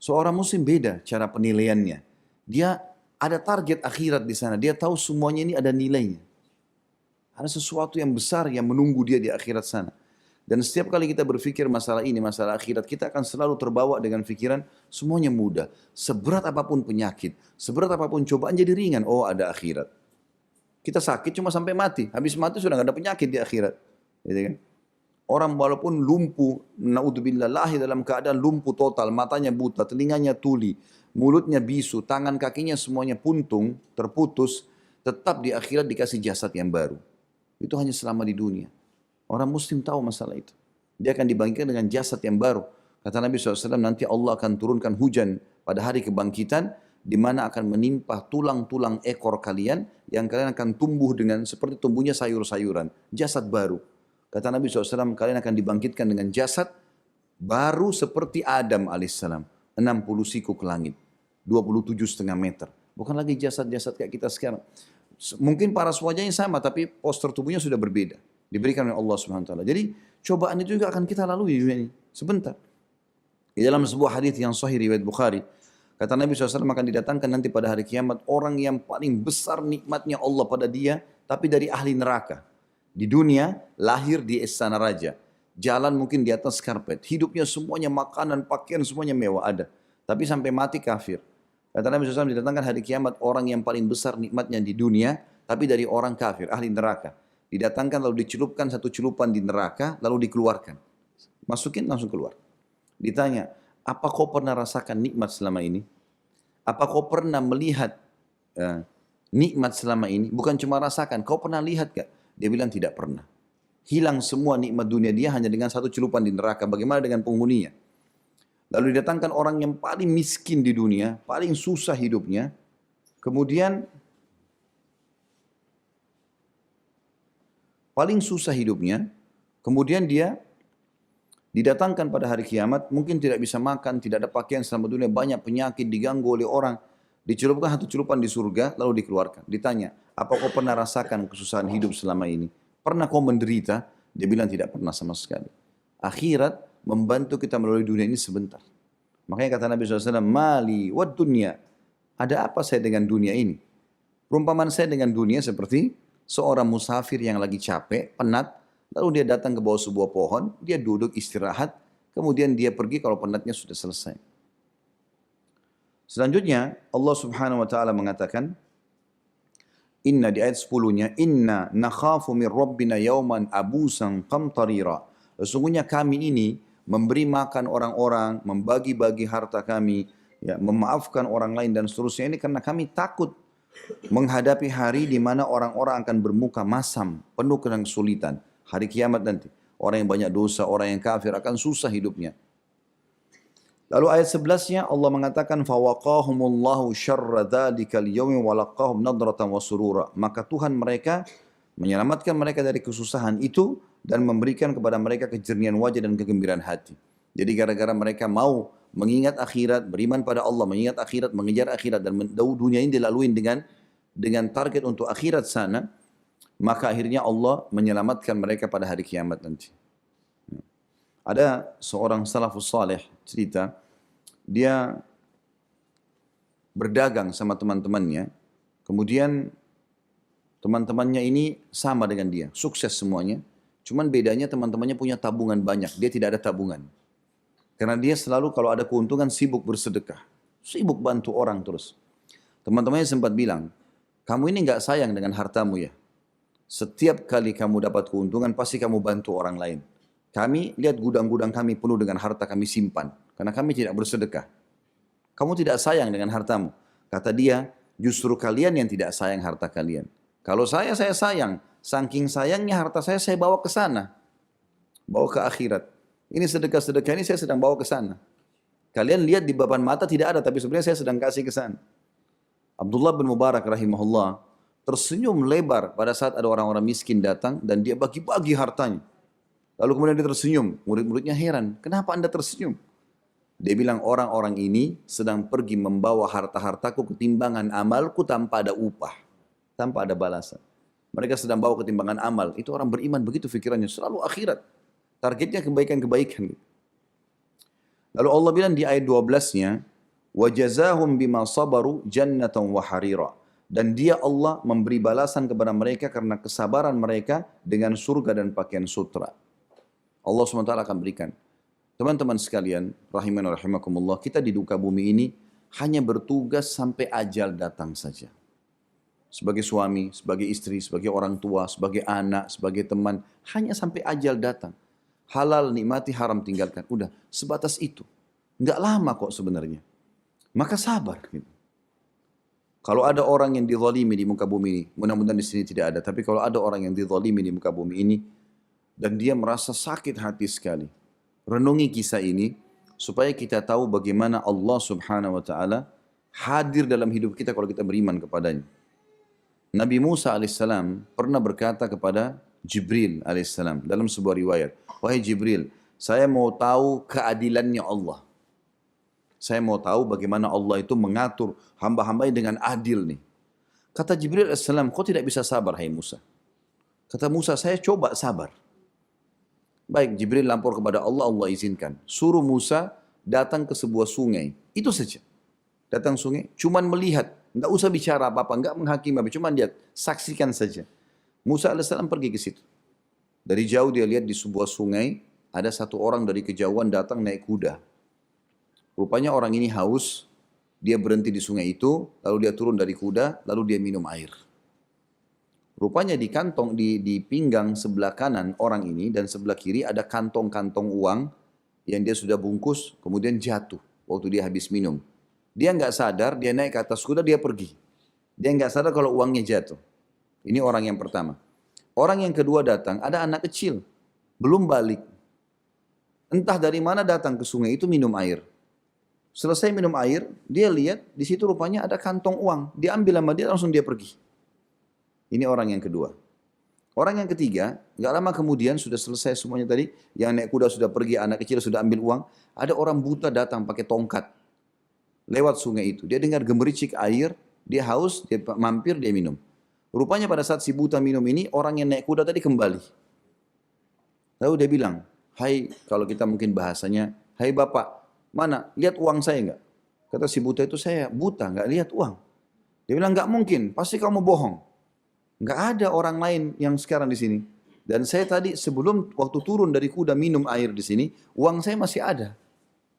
Seorang muslim beda cara penilaiannya. Dia ada target akhirat di sana, dia tahu semuanya ini ada nilainya. Ada sesuatu yang besar yang menunggu dia di akhirat sana. Dan setiap kali kita berpikir masalah ini, masalah akhirat, kita akan selalu terbawa dengan pikiran semuanya mudah. Seberat apapun penyakit, seberat apapun cobaan jadi ringan. Oh, ada akhirat. Kita sakit cuma sampai mati. Habis mati sudah nggak ada penyakit di akhirat. Gitu kan? Orang walaupun lumpuh, naudzubillah, lahir dalam keadaan lumpuh total, matanya buta, telinganya tuli, mulutnya bisu, tangan kakinya semuanya puntung, terputus, tetap di akhirat dikasih jasad yang baru. Itu hanya selama di dunia. Orang muslim tahu masalah itu. Dia akan dibangkitkan dengan jasad yang baru. Kata Nabi SAW, nanti Allah akan turunkan hujan pada hari kebangkitan, di mana akan menimpa tulang-tulang ekor kalian, yang kalian akan tumbuh dengan seperti tumbuhnya sayur-sayuran. Jasad baru. Kata Nabi SAW, kalian akan dibangkitkan dengan jasad baru seperti Adam alaihissalam. 60 siku ke langit. 27,5 meter. Bukan lagi jasad-jasad kayak kita sekarang. Mungkin paras wajahnya sama, tapi postur tubuhnya sudah berbeda. Diberikan oleh Allah SWT. Jadi cobaan itu juga akan kita lalui di dunia ini. Sebentar. Di dalam sebuah hadis yang sahih riwayat Bukhari, kata Nabi SAW akan didatangkan nanti pada hari kiamat orang yang paling besar nikmatnya Allah pada dia, tapi dari ahli neraka. Di dunia, lahir di istana raja. Jalan mungkin di atas karpet. Hidupnya semuanya makanan, pakaian, semuanya mewah ada. Tapi sampai mati kafir. Kata Nabi SAW didatangkan hari kiamat orang yang paling besar nikmatnya di dunia, tapi dari orang kafir, ahli neraka. Didatangkan lalu dicelupkan satu celupan di neraka, lalu dikeluarkan. Masukin langsung keluar. Ditanya, apa kau pernah rasakan nikmat selama ini? Apa kau pernah melihat nikmat selama ini? Bukan cuma rasakan, kau pernah lihat gak? Dia bilang tidak pernah. Hilang semua nikmat dunia dia hanya dengan satu celupan di neraka. Bagaimana dengan penghuninya? Lalu didatangkan orang yang paling miskin di dunia, paling susah hidupnya. Kemudian paling susah hidupnya, kemudian dia didatangkan pada hari kiamat, mungkin tidak bisa makan, tidak ada pakaian selama dunia, banyak penyakit, diganggu oleh orang, dicelupkan satu celupan di surga, lalu dikeluarkan. Ditanya, apa kau pernah rasakan kesusahan hidup selama ini? Pernah kau menderita? Dia bilang tidak pernah sama sekali. Akhirat membantu kita melalui dunia ini sebentar. Makanya kata Nabi SAW, Mali wad dunya. Ada apa saya dengan dunia ini? Perumpamaan saya dengan dunia seperti seorang musafir yang lagi capek, penat, lalu dia datang ke bawah sebuah pohon, dia duduk istirahat, kemudian dia pergi kalau penatnya sudah selesai. Selanjutnya Allah Subhanahu wa taala mengatakan, Inna di ayat 10-nya, Inna nakhafu min rabbina yawman abusan qamtarira. Sesungguhnya kami ini memberi makan orang-orang, membagi-bagi harta kami, ya, memaafkan orang lain dan seterusnya ini karena kami takut menghadapi hari di mana orang-orang akan bermuka masam, penuh dengan kesulitan. Hari kiamat nanti. Orang yang banyak dosa, orang yang kafir akan susah hidupnya. Lalu ayat 11-nya Allah mengatakan fawaqahumullahu syarra dzalikal yaumi walaqahum nadratan wa surura. Maka Tuhan mereka menyelamatkan mereka dari kesusahan itu dan memberikan kepada mereka kejernihan wajah dan kegembiraan hati. Jadi gara-gara mereka mau mengingat akhirat, beriman pada Allah, mengingat akhirat, mengejar akhirat dan dunia ini dilalui dengan target untuk akhirat sana, maka akhirnya Allah menyelamatkan mereka pada hari kiamat nanti. Ada seorang salafus saleh cerita, dia berdagang sama teman-temannya, kemudian teman-temannya ini sama dengan dia, sukses semuanya, cuman bedanya teman-temannya punya tabungan banyak, dia tidak ada tabungan. Karena dia selalu kalau ada keuntungan sibuk bersedekah, sibuk bantu orang terus. Teman-temannya sempat bilang, kamu ini nggak sayang dengan hartamu ya? Setiap kali kamu dapat keuntungan, pasti kamu bantu orang lain. Kami lihat gudang-gudang kami penuh dengan harta kami simpan. Karena kami tidak bersedekah. Kamu tidak sayang dengan hartamu. Kata dia, justru kalian yang tidak sayang harta kalian. Kalau saya sayang. Saking sayangnya harta saya bawa ke sana. Bawa ke akhirat. Ini sedekah-sedekah ini saya sedang bawa ke sana. Kalian lihat di papan mata tidak ada, tapi sebenarnya saya sedang kasih ke sana. Abdullah bin Mubarak rahimahullah tersenyum lebar pada saat ada orang-orang miskin datang dan dia bagi-bagi hartanya. Lalu kemudian dia tersenyum, murid-muridnya heran, kenapa anda tersenyum? Dia bilang orang-orang ini sedang pergi membawa harta-hartaku ketimbangan amalku tanpa ada upah, tanpa ada balasan. Mereka sedang bawa ketimbangan amal, itu orang beriman begitu pikirannya, selalu akhirat. Targetnya kebaikan-kebaikan. Lalu Allah bilang di ayat 12-nya, وَجَزَاهُمْ بِمَا صَبَرُوا جَنَّةً وَحَرِيرًا. Dan dia Allah memberi balasan kepada mereka karena kesabaran mereka dengan surga dan pakaian sutra. Allah SWT akan berikan. Teman-teman sekalian, rahiman wa rahimakumullah, kita di duka bumi ini hanya bertugas sampai ajal datang saja. Sebagai suami, sebagai istri, sebagai orang tua, sebagai anak, sebagai teman, hanya sampai ajal datang. Halal nikmati, haram tinggalkan. Udah, sebatas itu. Enggak lama kok sebenarnya. Maka sabar. Gitu. Kalau ada orang yang dizalimi di muka bumi ini, mudah-mudahan di sini tidak ada, tapi kalau ada orang yang dizalimi di muka bumi ini, dan dia merasa sakit hati sekali, renungi kisah ini, supaya kita tahu bagaimana Allah Subhanahu wa Ta'ala hadir dalam hidup kita kalau kita beriman kepadanya. Nabi Musa alaihissalam pernah berkata kepada Jibril alaihissalam dalam sebuah riwayat, wahai Jibril, saya mau tahu keadilannya Allah. Saya mau tahu bagaimana Allah itu mengatur hamba-hambanya dengan adil nih. Kata Jibril alaihissalam, kau tidak bisa sabar hai Musa. Kata Musa, saya coba sabar. Baik, Jibril lapor kepada Allah, Allah izinkan. Suruh Musa datang ke sebuah sungai. Itu saja. Datang sungai, cuman melihat. Enggak usah bicara apa-apa, enggak menghakimi apa, cuman lihat. Saksikan saja. Musa alaihissalam pergi ke situ. Dari jauh dia lihat di sebuah sungai, ada satu orang dari kejauhan datang naik kuda. Rupanya orang ini haus, dia berhenti di sungai itu, lalu dia turun dari kuda, lalu dia minum air. Rupanya di kantong, di pinggang sebelah kanan orang ini dan sebelah kiri ada kantong-kantong uang yang dia sudah bungkus, kemudian jatuh waktu dia habis minum. Dia nggak sadar, dia naik ke atas kuda, dia pergi. Dia nggak sadar kalau uangnya jatuh. Ini orang yang pertama. Orang yang kedua datang, ada anak kecil, belum balik. Entah dari mana datang ke sungai itu minum air. Selesai minum air, dia lihat di situ rupanya ada kantong uang. Dia ambil sama dia, langsung dia pergi. Ini orang yang kedua. Orang yang ketiga, nggak lama kemudian sudah selesai semuanya tadi, yang naik kuda sudah pergi, anak kecil sudah ambil uang, ada orang buta datang pakai tongkat lewat sungai itu. Dia dengar gemericik air, dia haus, dia mampir, dia minum. Rupanya pada saat si buta minum ini, orang yang naik kuda tadi kembali. Lalu dia bilang, hai, kalau kita mungkin bahasanya, hai bapak, mana, lihat uang saya enggak? Kata si buta itu, saya buta, enggak lihat uang. Dia bilang, enggak mungkin, pasti kamu bohong. Enggak ada orang lain yang sekarang di sini. Dan saya tadi sebelum waktu turun dari kuda minum air di sini, uang saya masih ada.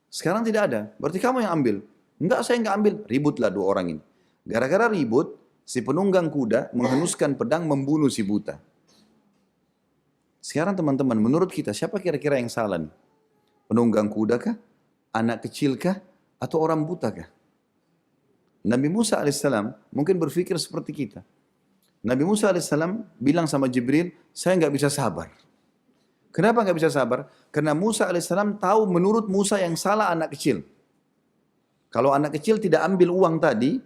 Sekarang tidak ada, berarti kamu yang ambil. Enggak, saya enggak ambil. Ributlah dua orang ini. Gara-gara ribut, si penunggang kuda menghenuskan pedang membunuh si buta. Sekarang teman-teman, menurut kita siapa kira-kira yang salah nih? Penunggang kuda kah? Anak kecil kah? Atau orang buta kah? Nabi Musa alaihissalam mungkin berpikir seperti kita. Nabi Musa alaihissalam bilang sama Jibril, saya nggak bisa sabar. Kenapa nggak bisa sabar? Karena Musa alaihissalam tahu menurut Musa yang salah anak kecil. Kalau anak kecil tidak ambil uang tadi,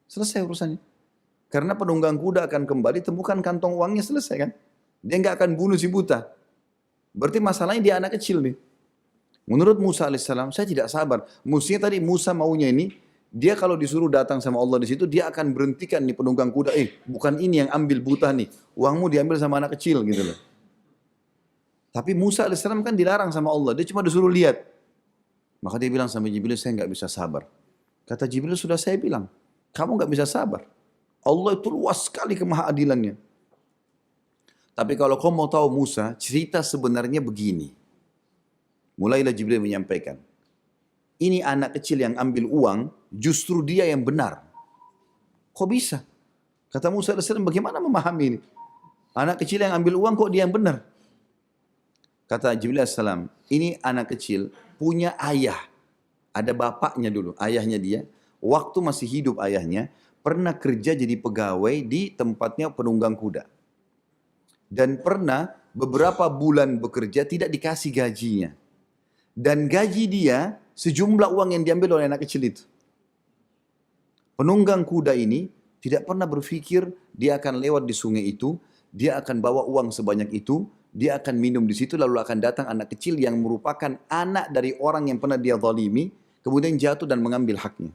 selesai urusannya. Karena penunggang kuda akan kembali temukan kantong uangnya, selesai kan? Dia nggak akan bunuh si buta. Berarti masalahnya dia anak kecil nih. Menurut Musa alaihissalam, saya tidak sabar. Mestinya tadi Musa maunya ini, dia kalau disuruh datang sama Allah di situ, dia akan berhentikan nih penunggang kuda. Bukan ini yang ambil buta nih. Uangmu diambil sama anak kecil gitu loh. Tapi Musa alaihissalam kan dilarang sama Allah. Dia cuma disuruh lihat. Maka dia bilang sama Jibril, saya nggak bisa sabar. Kata Jibril, sudah saya bilang, kamu nggak bisa sabar. Allah itu luas sekali kemahaadilannya. Tapi kalau kau mau tahu Musa, cerita sebenarnya begini. Mulailah Jibril menyampaikan. Ini anak kecil yang ambil uang, justru dia yang benar. Kok bisa? Kata Musa AS, bagaimana memahami ini? Anak kecil yang ambil uang kok dia yang benar? Kata Jibril AS, ini anak kecil punya ayah. Ada bapaknya dulu, ayahnya dia. Waktu masih hidup ayahnya, pernah kerja jadi pegawai di tempatnya penunggang kuda. Dan pernah beberapa bulan bekerja tidak dikasih gajinya. Dan gaji dia sejumlah uang yang diambil oleh anak kecil itu. Penunggang kuda ini tidak pernah berpikir dia akan lewat di sungai itu, dia akan bawa uang sebanyak itu, dia akan minum di situ, lalu akan datang anak kecil yang merupakan anak dari orang yang pernah dia zalimi, kemudian jatuh dan mengambil haknya.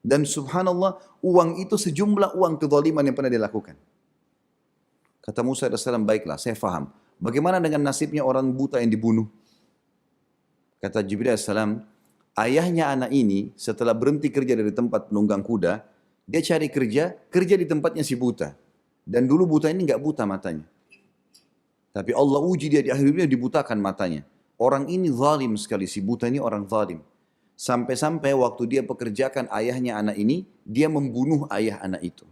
Dan subhanallah, uang itu sejumlah uang kezaliman yang pernah dia lakukan. Kata Musa AS, baiklah, saya faham. Bagaimana dengan nasibnya orang buta yang dibunuh? Kata Jibril AS, ayahnya anak ini setelah berhenti kerja dari tempat penunggang kuda, dia cari kerja di tempatnya si buta. Dan dulu buta ini nggak buta matanya. Tapi Allah uji dia di akhir hidupnya, dibutakan matanya. Orang ini zalim sekali, si buta ini orang zalim. Sampai-sampai waktu dia pekerjakan ayahnya anak ini, dia membunuh ayah anak itu.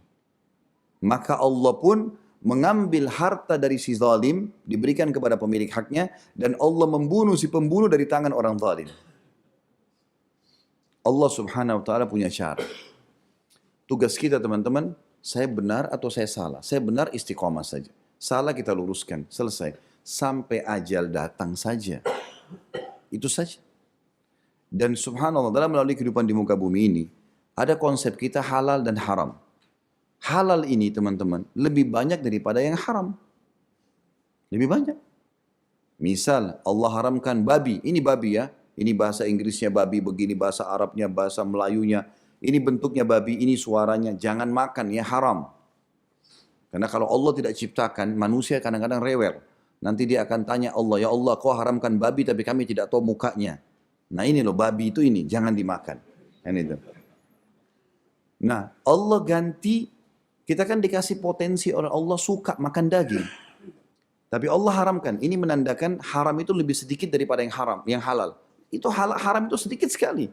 Maka Allah pun mengambil harta dari si zalim, diberikan kepada pemilik haknya, dan Allah membunuh si pembunuh dari tangan orang zalim. Allah subhanahu wa ta'ala punya cara. Tugas kita teman-teman, saya benar atau saya salah? Saya benar, istiqomah saja. Salah kita luruskan, selesai. Sampai ajal datang saja. Itu saja. Dan subhanallah, dalam melalui kehidupan di muka bumi ini, ada konsep kita halal dan haram. Halal ini teman-teman lebih banyak daripada yang haram. Lebih banyak. Misal Allah haramkan babi. Ini babi ya. Ini bahasa Inggrisnya babi begini, bahasa Arabnya, bahasa Melayunya. Ini bentuknya babi, ini suaranya. Jangan makan, ya haram. Karena kalau Allah tidak ciptakan, manusia kadang-kadang rewel. Nanti dia akan tanya Allah, ya Allah kau haramkan babi tapi kami tidak tahu mukanya. Nah ini loh babi itu ini, jangan dimakan. Ini itu. Nah Allah ganti. Kita kan dikasih potensi oleh Allah suka makan daging. Tapi Allah haramkan. Ini menandakan haram itu lebih sedikit daripada yang haram, yang halal. Itu haram itu sedikit sekali.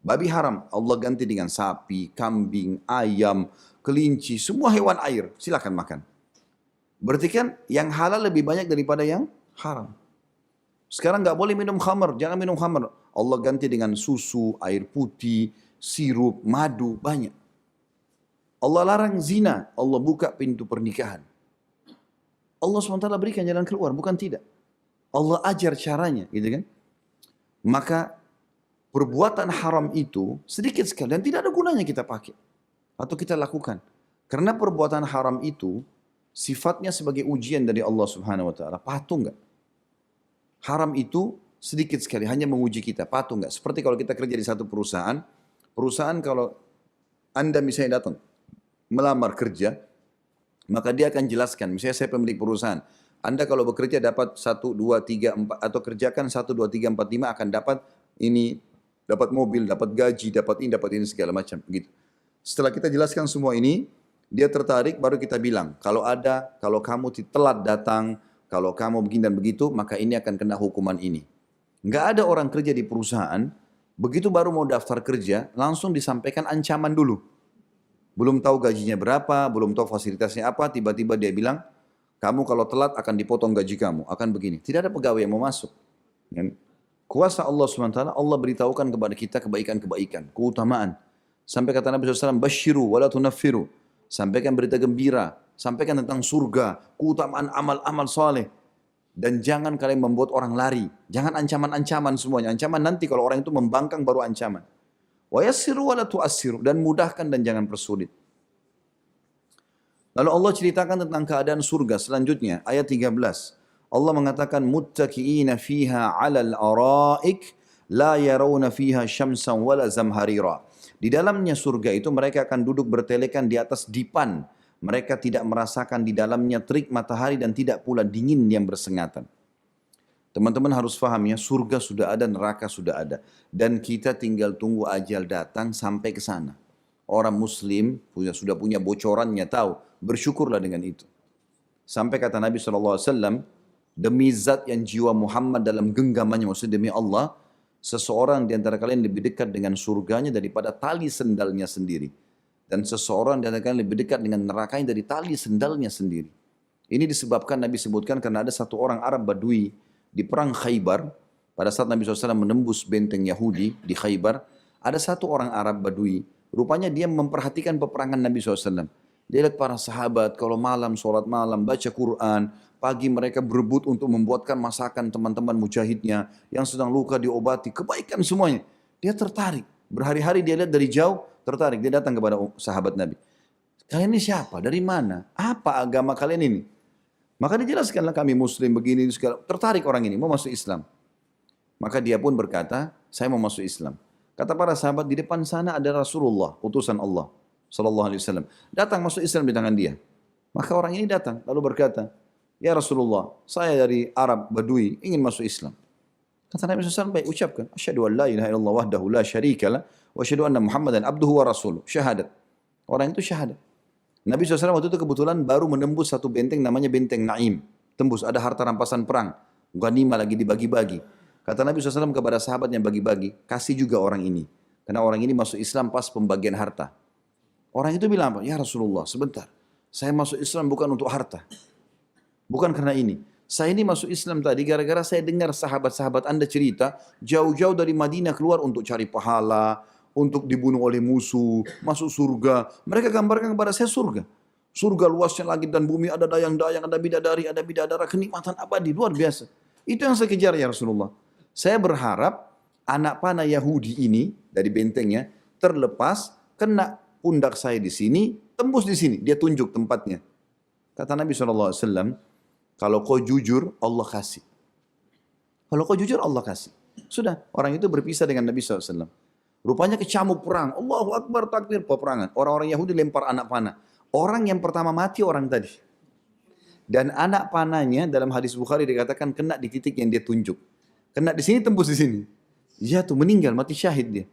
Babi haram, Allah ganti dengan sapi, kambing, ayam, kelinci, semua hewan air. Silakan makan. Berarti kan yang halal lebih banyak daripada yang haram. Sekarang nggak boleh minum khamar, jangan minum khamar. Allah ganti dengan susu, air putih, sirup, madu, banyak. Allah larang zina, Allah buka pintu pernikahan. Allah SWT berikan jalan keluar, bukan tidak. Allah ajar caranya, gitu kan. Maka perbuatan haram itu sedikit sekali dan tidak ada gunanya kita pakai atau kita lakukan. Karena perbuatan haram itu sifatnya sebagai ujian dari Allah Subhanahu wa taala. Patuh enggak? Haram itu sedikit sekali, hanya menguji kita. Patuh enggak? Seperti kalau kita kerja di satu perusahaan, perusahaan kalau Anda misalnya datang melamar kerja, maka dia akan jelaskan, misalnya saya pemilik perusahaan, Anda kalau bekerja dapat 1, 2, 3, 4, atau kerjakan 1, 2, 3, 4, 5 akan dapat ini, dapat mobil, dapat gaji, dapat ini segala macam. Gitu. Setelah kita jelaskan semua ini, dia tertarik baru kita bilang, kalau kamu telat datang, kalau kamu begini dan begitu, maka ini akan kena hukuman ini. Nggak ada orang kerja di perusahaan, begitu baru mau daftar kerja, langsung disampaikan ancaman dulu. Belum tahu gajinya berapa, belum tahu fasilitasnya apa, tiba-tiba dia bilang, kamu kalau telat akan dipotong gaji kamu, akan begini. Tidak ada pegawai yang mau masuk. Kuasa Allah SWT, Allah beritahukan kepada kita kebaikan-kebaikan, keutamaan. Sampai kata Nabi SAW, basyiru wala tunaffiru. Sampaikan berita gembira, sampaikan tentang surga, keutamaan amal-amal soleh. Dan jangan kalian membuat orang lari. Jangan ancaman-ancaman semuanya. Ancaman nanti kalau orang itu membangkang baru ancaman. Wa yassiru wa la tu'assiru, dan mudahkan dan jangan persulit. Lalu Allah ceritakan tentang keadaan surga selanjutnya, ayat 13. Allah mengatakan muttaqiina fiha 'alal araik la yarawna fiha syamsan wala zamharira. Di dalamnya surga itu mereka akan duduk bertelekan di atas dipan. Mereka tidak merasakan di dalamnya terik matahari dan tidak pula dingin yang bersengatan. Teman-teman harus paham ya, surga sudah ada, neraka sudah ada. Dan kita tinggal tunggu ajal datang sampai ke sana. Orang muslim sudah punya bocorannya, tahu. Bersyukurlah dengan itu. Sampai kata Nabi SAW, demi zat yang jiwa Muhammad dalam genggamannya, maksudnya demi Allah, seseorang di antara kalian lebih dekat dengan surganya daripada tali sendalnya sendiri. Dan seseorang di antara kalian lebih dekat dengan nerakanya dari tali sendalnya sendiri. Ini disebabkan Nabi sebutkan karena ada satu orang Arab Badui, di perang Khaybar, pada saat Nabi SAW menembus benteng Yahudi di Khaybar, ada satu orang Arab Badui, rupanya dia memperhatikan peperangan Nabi SAW. Dia lihat para sahabat, kalau malam, sholat malam, baca Quran, pagi mereka berebut untuk membuatkan masakan teman-teman mujahidnya, yang sedang luka diobati, kebaikan semuanya. Dia tertarik, berhari-hari dia lihat dari jauh, tertarik, dia datang kepada sahabat Nabi. Kalian ini siapa? Dari mana? Apa agama kalian ini? Maka dijelaskanlah kami muslim begini, segala. Tertarik orang ini, mau masuk Islam. Maka dia pun berkata, saya mau masuk Islam. Kata para sahabat, di depan sana ada Rasulullah, utusan Allah sallallahu alaihi wasallam. Datang masuk Islam di tangan dia. Maka orang ini datang, lalu berkata, ya Rasulullah, saya dari Arab Badui, ingin masuk Islam. Kata Nabi SAW, baik ucapkan, asyhadu an la ilaha illallah wahdahu la syarika lah, wa asyhadu anna Muhammadan abduhu wa rasuluh. Syahadat. Orang itu syahadat. Nabi SAW waktu itu kebetulan baru menembus satu benteng namanya benteng Naim. Tembus, ada harta rampasan perang. Ghanimah lagi dibagi-bagi. Kata Nabi SAW kepada sahabat yang bagi-bagi, kasih juga orang ini. Karena orang ini masuk Islam pas pembagian harta. Orang itu bilang apa? Ya Rasulullah, sebentar. Saya masuk Islam bukan untuk harta. Bukan karena ini. Saya ini masuk Islam tadi gara-gara saya dengar sahabat-sahabat Anda cerita, jauh-jauh dari Madinah keluar untuk cari pahala, untuk dibunuh oleh musuh, masuk surga. Mereka gambarkan kepada saya surga. Surga luasnya langit dan bumi, ada dayang-dayang, ada bidadari, ada bidadara, kenikmatan abadi, luar biasa. Itu yang saya kejar ya Rasulullah. Saya berharap anak panah Yahudi ini dari bentengnya terlepas, kena pundak saya di sini, tembus di sini. Dia tunjuk tempatnya. Kata Nabi SAW, kalau kau jujur, Allah kasih. Kalau kau jujur, Allah kasih. Sudah, orang itu berpisah dengan Nabi SAW. Rupanya kecamuk perang. Allahu Akbar, takbir, peperangan. Orang-orang Yahudi lempar anak panah. Orang yang pertama mati orang tadi. Dan anak panahnya dalam hadis Bukhari dikatakan kena di titik yang dia tunjuk. Kena di sini, tembus di sini. Jatuh, meninggal, mati syahid dia.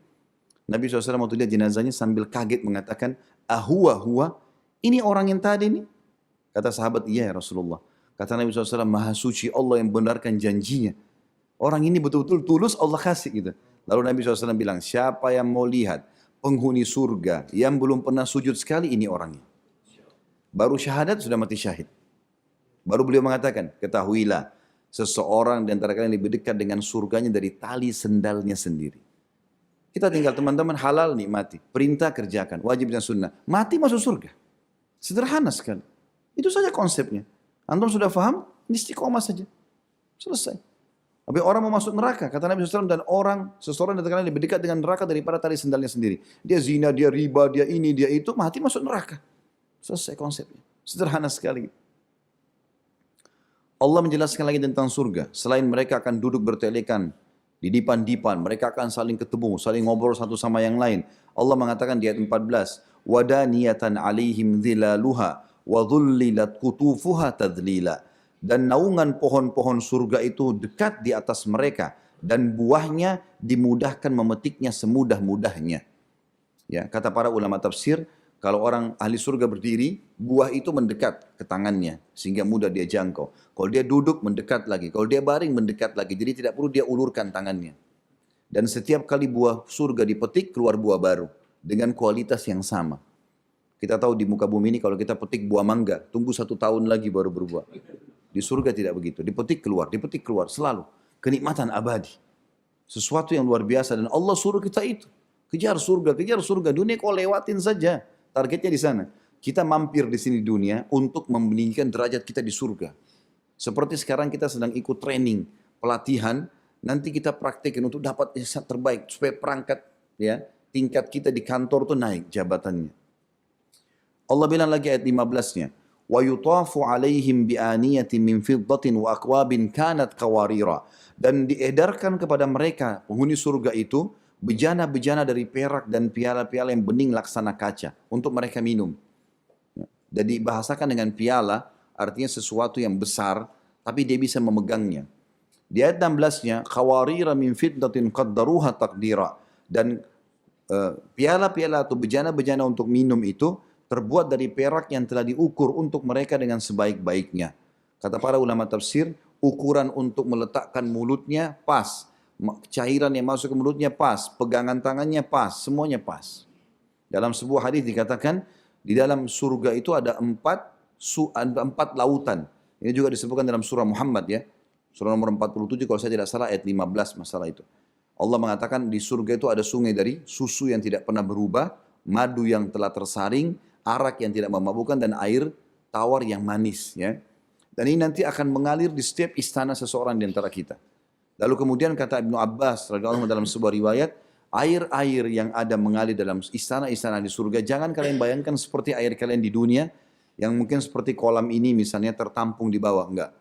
Nabi SAW waktu lihat jenazahnya sambil kaget mengatakan, huwa, ini orang yang tadi ini? Kata sahabat, iya ya Rasulullah. Kata Nabi SAW, maha suci Allah yang benarkan janjinya. Orang ini betul-betul tulus, Allah kasih gitu. Lalu Nabi SAW bilang, siapa yang mau lihat penghuni surga yang belum pernah sujud sekali, ini orangnya. Baru syahadat sudah mati syahid. Baru beliau mengatakan, ketahuilah, seseorang di antara kalian lebih dekat dengan surganya dari tali sendalnya sendiri. Kita tinggal teman-teman halal nikmati, perintah kerjakan, wajib dan sunnah. Mati masuk surga. Sederhana sekali. Itu saja konsepnya. Antum sudah paham? Ini istiqomah saja. Selesai. Tapi orang mau masuk neraka, kata Nabi SAW, dan seseorang di antara kalian lebih dekat dengan neraka daripada tali sendalnya sendiri. Dia zina, dia riba, dia ini, dia itu, mati masuk neraka. Selesai konsepnya. Sederhana sekali. Allah menjelaskan lagi tentang surga. Selain mereka akan duduk bertelekan di dipan-dipan, mereka akan saling ketemu, saling ngobrol satu sama yang lain. Allah mengatakan di ayat 14, wadaniyatan alaihim dhilaluha wa dhullilat qutufuha tadlila. Dan naungan pohon-pohon surga itu dekat di atas mereka dan buahnya dimudahkan memetiknya semudah-mudahnya. Ya, kata para ulama tafsir, kalau orang ahli surga berdiri, buah itu mendekat ke tangannya sehingga mudah dia jangkau. Kalau dia duduk mendekat lagi, kalau dia baring mendekat lagi. Jadi tidak perlu dia ulurkan tangannya. Dan setiap kali buah surga dipetik keluar buah baru dengan kualitas yang sama. Kita tahu di muka bumi ini kalau kita petik buah mangga, tunggu 1 tahun lagi baru berbuah. Di surga tidak begitu, dipetik keluar selalu. Kenikmatan abadi. Sesuatu yang luar biasa dan Allah suruh kita itu. Kejar surga. Dunia kau lewatin saja. Targetnya di sana. Kita mampir di sini dunia untuk meninggikan derajat kita di surga. Seperti sekarang kita sedang ikut training, pelatihan, nanti kita praktekin untuk dapat yang terbaik supaya perangkat ya, tingkat kita di kantor itu naik jabatannya. Allah bilang lagi ayat 15-nya, wa yutafu alaihim bi'aniyatin min fiddatin wa akwabin kanat qawarira. Dan diedarkan kepada mereka penghuni surga itu bejana-bejana dari perak dan piala-piala yang bening laksana kaca untuk mereka minum. Dan dibahasakan dengan piala artinya sesuatu yang besar tapi dia bisa memegangnya. Di ayat 16-nya qawarira min fiddatin qaddaruha taqdira. Dan piala-piala atau bejana-bejana untuk minum itu terbuat dari perak yang telah diukur untuk mereka dengan sebaik-baiknya. Kata para ulama tafsir, ukuran untuk meletakkan mulutnya pas, cairan yang masuk ke mulutnya pas, pegangan tangannya pas, semuanya pas. Dalam sebuah hadis dikatakan, di dalam surga itu ada 4 lautan. Ini juga disebutkan dalam surah Muhammad ya. Surah nomor 47 kalau saya tidak salah ayat 15 masalah itu. Allah mengatakan di surga itu ada sungai dari susu yang tidak pernah berubah, madu yang telah tersaring, arak yang tidak memabukkan dan air tawar yang manis ya. Dan ini nanti akan mengalir di setiap istana seseorang di antara kita. Lalu kemudian kata Ibnu Abbas radhiyallahu anhu dalam sebuah riwayat, air-air yang ada mengalir dalam istana-istana di surga, jangan kalian bayangkan seperti air kalian di dunia yang mungkin seperti kolam ini misalnya tertampung di bawah, enggak.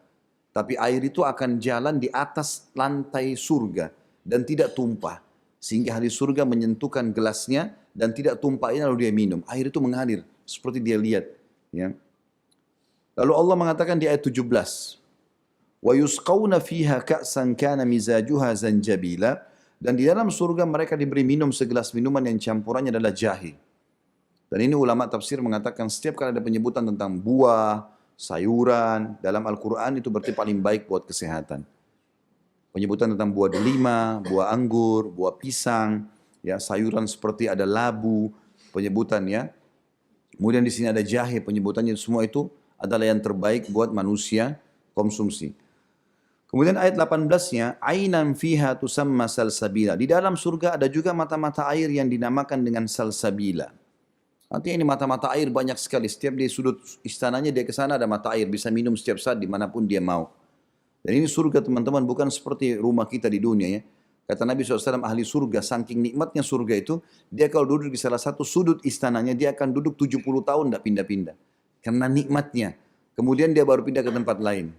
Tapi air itu akan jalan di atas lantai surga dan tidak tumpah. Sehingga ahli surga menyentuhkan gelasnya dan tidak tumpah ini lalu dia minum. Air itu mengalir seperti dia lihat. Ya. Lalu Allah mengatakan di ayat 17. Wa yusqawna fiha ka'san kana mizajuha zanjabila. Dan di dalam surga mereka diberi minum segelas minuman yang campurannya adalah jahe. Dan ini ulama tafsir mengatakan setiap kali ada penyebutan tentang buah, sayuran, dalam Al-Quran itu berarti paling baik buat kesehatan. Penyebutan tentang buah delima, buah anggur, buah pisang, ya sayuran seperti ada labu, penyebutan ya. Kemudian di sini ada jahe, penyebutannya semua itu adalah yang terbaik buat manusia konsumsi. Kemudian ayat 18-nya, ainan fiha tusamma salsabila. Di dalam surga ada juga mata-mata air yang dinamakan dengan salsabila. Artinya ini mata-mata air banyak sekali. Setiap di sudut istananya dia ke sana ada mata air, bisa minum setiap saat dimanapun dia mau. Dan ini surga teman-teman bukan seperti rumah kita di dunia ya. Kata Nabi SAW ahli surga, saking nikmatnya surga itu, dia kalau duduk di salah satu sudut istananya, dia akan duduk 70 tahun tidak pindah-pindah. Karena nikmatnya. Kemudian dia baru pindah ke tempat lain.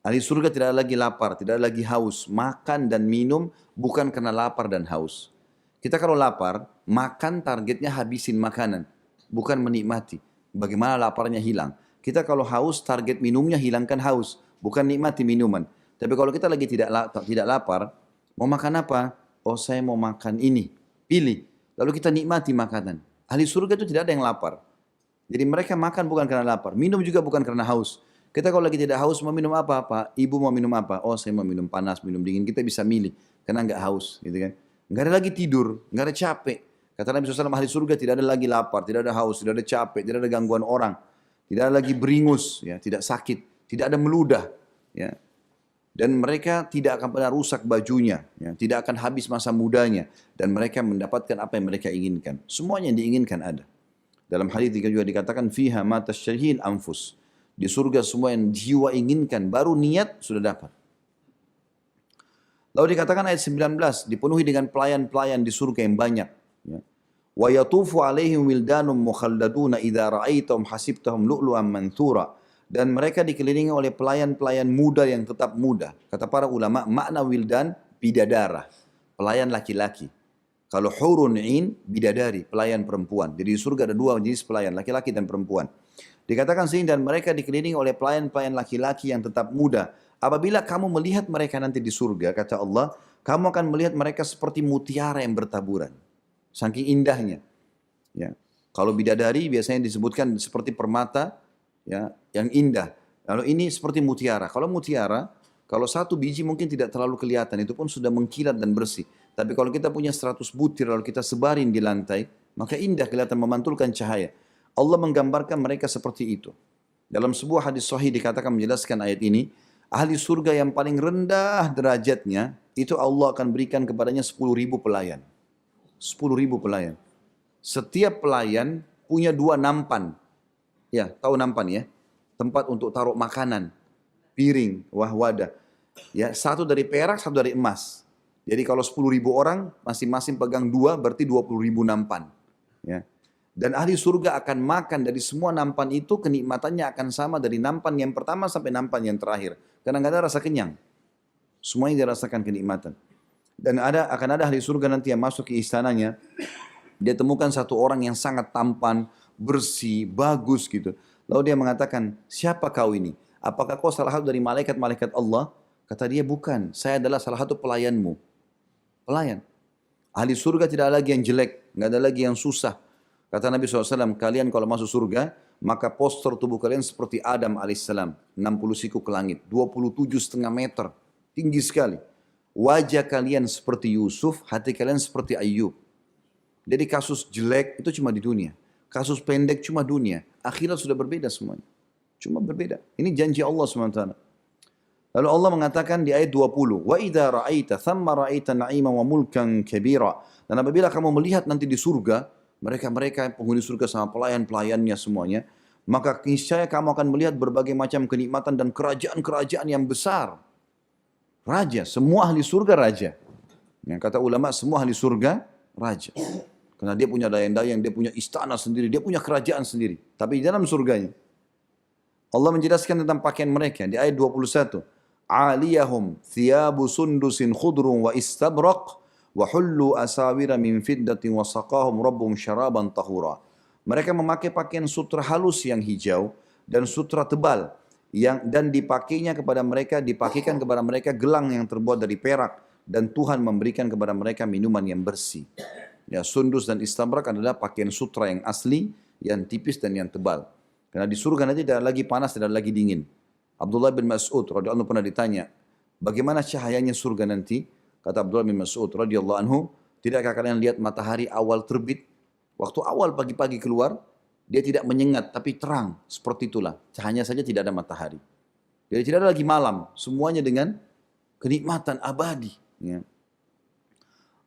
Ahli surga tidak ada lagi lapar, tidak ada lagi haus. Makan dan minum bukan karena lapar dan haus. Kita kalau lapar, makan targetnya habisin makanan. Bukan menikmati. Bagaimana laparnya hilang. Kita kalau haus, target minumnya hilangkan haus. Bukan nikmati minuman. Tapi kalau kita lagi tidak lapar, mau makan apa? Oh saya mau makan ini. Pilih. Lalu kita nikmati makanan. Ahli surga itu tidak ada yang lapar. Jadi mereka makan bukan karena lapar. Minum juga bukan karena haus. Kita kalau lagi tidak haus mau minum apa? Ibu mau minum apa? Oh saya mau minum panas, minum dingin. Kita bisa milih. Karena enggak haus. Gitu kan. Enggak ada lagi tidur. Enggak ada capek. Kata Nabi SAW ahli surga tidak ada lagi lapar. Tidak ada haus. Tidak ada capek. Tidak ada gangguan orang. Tidak ada lagi beringus. Ya, tidak sakit. Tidak ada meludah. Ya. Dan mereka tidak akan pernah rusak bajunya, ya. Tidak akan habis masa mudanya, dan mereka mendapatkan apa yang mereka inginkan. Semuanya yang diinginkan ada. Dalam hadis juga dikatakan fiha ma tashtahiin anfus. Di surga semua yang jiwa inginkan, baru niat sudah dapat. Lalu dikatakan ayat 19 dipenuhi dengan pelayan-pelayan di surga yang banyak. Ya. Wa yatufu alaihim wildanum mukhalladuna idza ra'aitahum hasibtahum lu'lu'an manthura. Dan mereka dikelilingi oleh pelayan-pelayan muda yang tetap muda. Kata para ulama, makna wildan bidadara, pelayan laki-laki. Kalau hurun in, bidadari, pelayan perempuan. Jadi di surga ada dua jenis pelayan, laki-laki dan perempuan. Dikatakan sini, dan mereka dikelilingi oleh pelayan-pelayan laki-laki yang tetap muda. Apabila kamu melihat mereka nanti di surga, kata Allah, kamu akan melihat mereka seperti mutiara yang bertaburan. Saking indahnya. Ya. Kalau bidadari biasanya disebutkan seperti permata, ya, yang indah. Lalu ini seperti mutiara. Kalau mutiara, kalau satu biji mungkin tidak terlalu kelihatan, itu pun sudah mengkilat dan bersih. Tapi kalau kita punya 100 butir lalu kita sebarin di lantai, maka indah kelihatan memantulkan cahaya. Allah menggambarkan mereka seperti itu. Dalam sebuah hadis sahih dikatakan menjelaskan ayat ini, ahli surga yang paling rendah derajatnya, itu Allah akan berikan kepadanya 10.000 pelayan. 10.000 pelayan. Setiap pelayan punya 2 nampan. Ya, tahu nampan ya? Tempat untuk taruh makanan, piring, wadah. Ya, satu dari perak, satu dari emas. Jadi kalau 10.000 orang, masing-masing pegang 2, berarti 20.000 nampan. Ya. Dan ahli surga akan makan dari semua nampan itu, kenikmatannya akan sama dari nampan yang pertama sampai nampan yang terakhir. Karena nggak ada rasa kenyang. Semuanya dirasakan kenikmatan. Dan akan ada ahli surga nanti yang masuk ke istananya, dia temukan satu orang yang sangat tampan, bersih, bagus gitu. Lalu dia mengatakan, siapa kau ini? Apakah kau salah satu dari malaikat-malaikat Allah? Kata dia, bukan, saya adalah salah satu pelayanmu. Pelayan. Ahli surga tidak ada lagi yang jelek, nggak ada lagi yang susah. Kata Nabi SAW, kalian kalau masuk surga, maka postur tubuh kalian seperti Adam alaihissalam, 60 siku ke langit, 27,5 meter, tinggi sekali. Wajah kalian seperti Yusuf, hati kalian seperti Ayub. Jadi kasus jelek itu cuma di dunia. Kasus pendek cuma dunia. Akhirat sudah berbeda semuanya. Cuma berbeda. Ini janji Allah SWT. Lalu Allah mengatakan di ayat 20, "Wa idza ra'aita thamma ra'aita na'iman wa mulkan kabira." Dan apabila kamu melihat nanti di surga, mereka penghuni surga sama pelayan-pelayannya semuanya, maka niscaya kamu akan melihat berbagai macam kenikmatan dan kerajaan-kerajaan yang besar. Raja, semua ahli surga raja. Yang kata ulama, semua ahli surga raja. Karena dia punya dayang-dayang, dia punya istana sendiri, dia punya kerajaan sendiri. Tapi di dalam surganya. Allah menjelaskan tentang pakaian mereka di ayat 21. "Aliyahum thiyabu sundusin khudrun wa istabraq wa hullu asawira min fiddatin wa saqahum rabbuhum syaraban tahura." Mereka memakai pakaian sutra halus yang hijau dan sutra tebal dan dipakaikan kepada mereka gelang yang terbuat dari perak dan Tuhan memberikan kepada mereka minuman yang bersih. Ya, sundus dan istabrak adalah pakaian sutra yang asli, yang tipis dan yang tebal. Karena di surga nanti tidak lagi panas, tidak lagi dingin. Abdullah bin Mas'ud radhiyallahu anhu pernah ditanya, bagaimana cahayanya surga nanti? Kata Abdullah bin Mas'ud radhiyallahu anhu, tidakkah kalian lihat matahari awal terbit? Waktu awal pagi-pagi keluar, dia tidak menyengat tapi terang, seperti itulah. Cahayanya saja tidak ada matahari. Jadi tidak ada lagi malam, semuanya dengan kenikmatan abadi. Ya.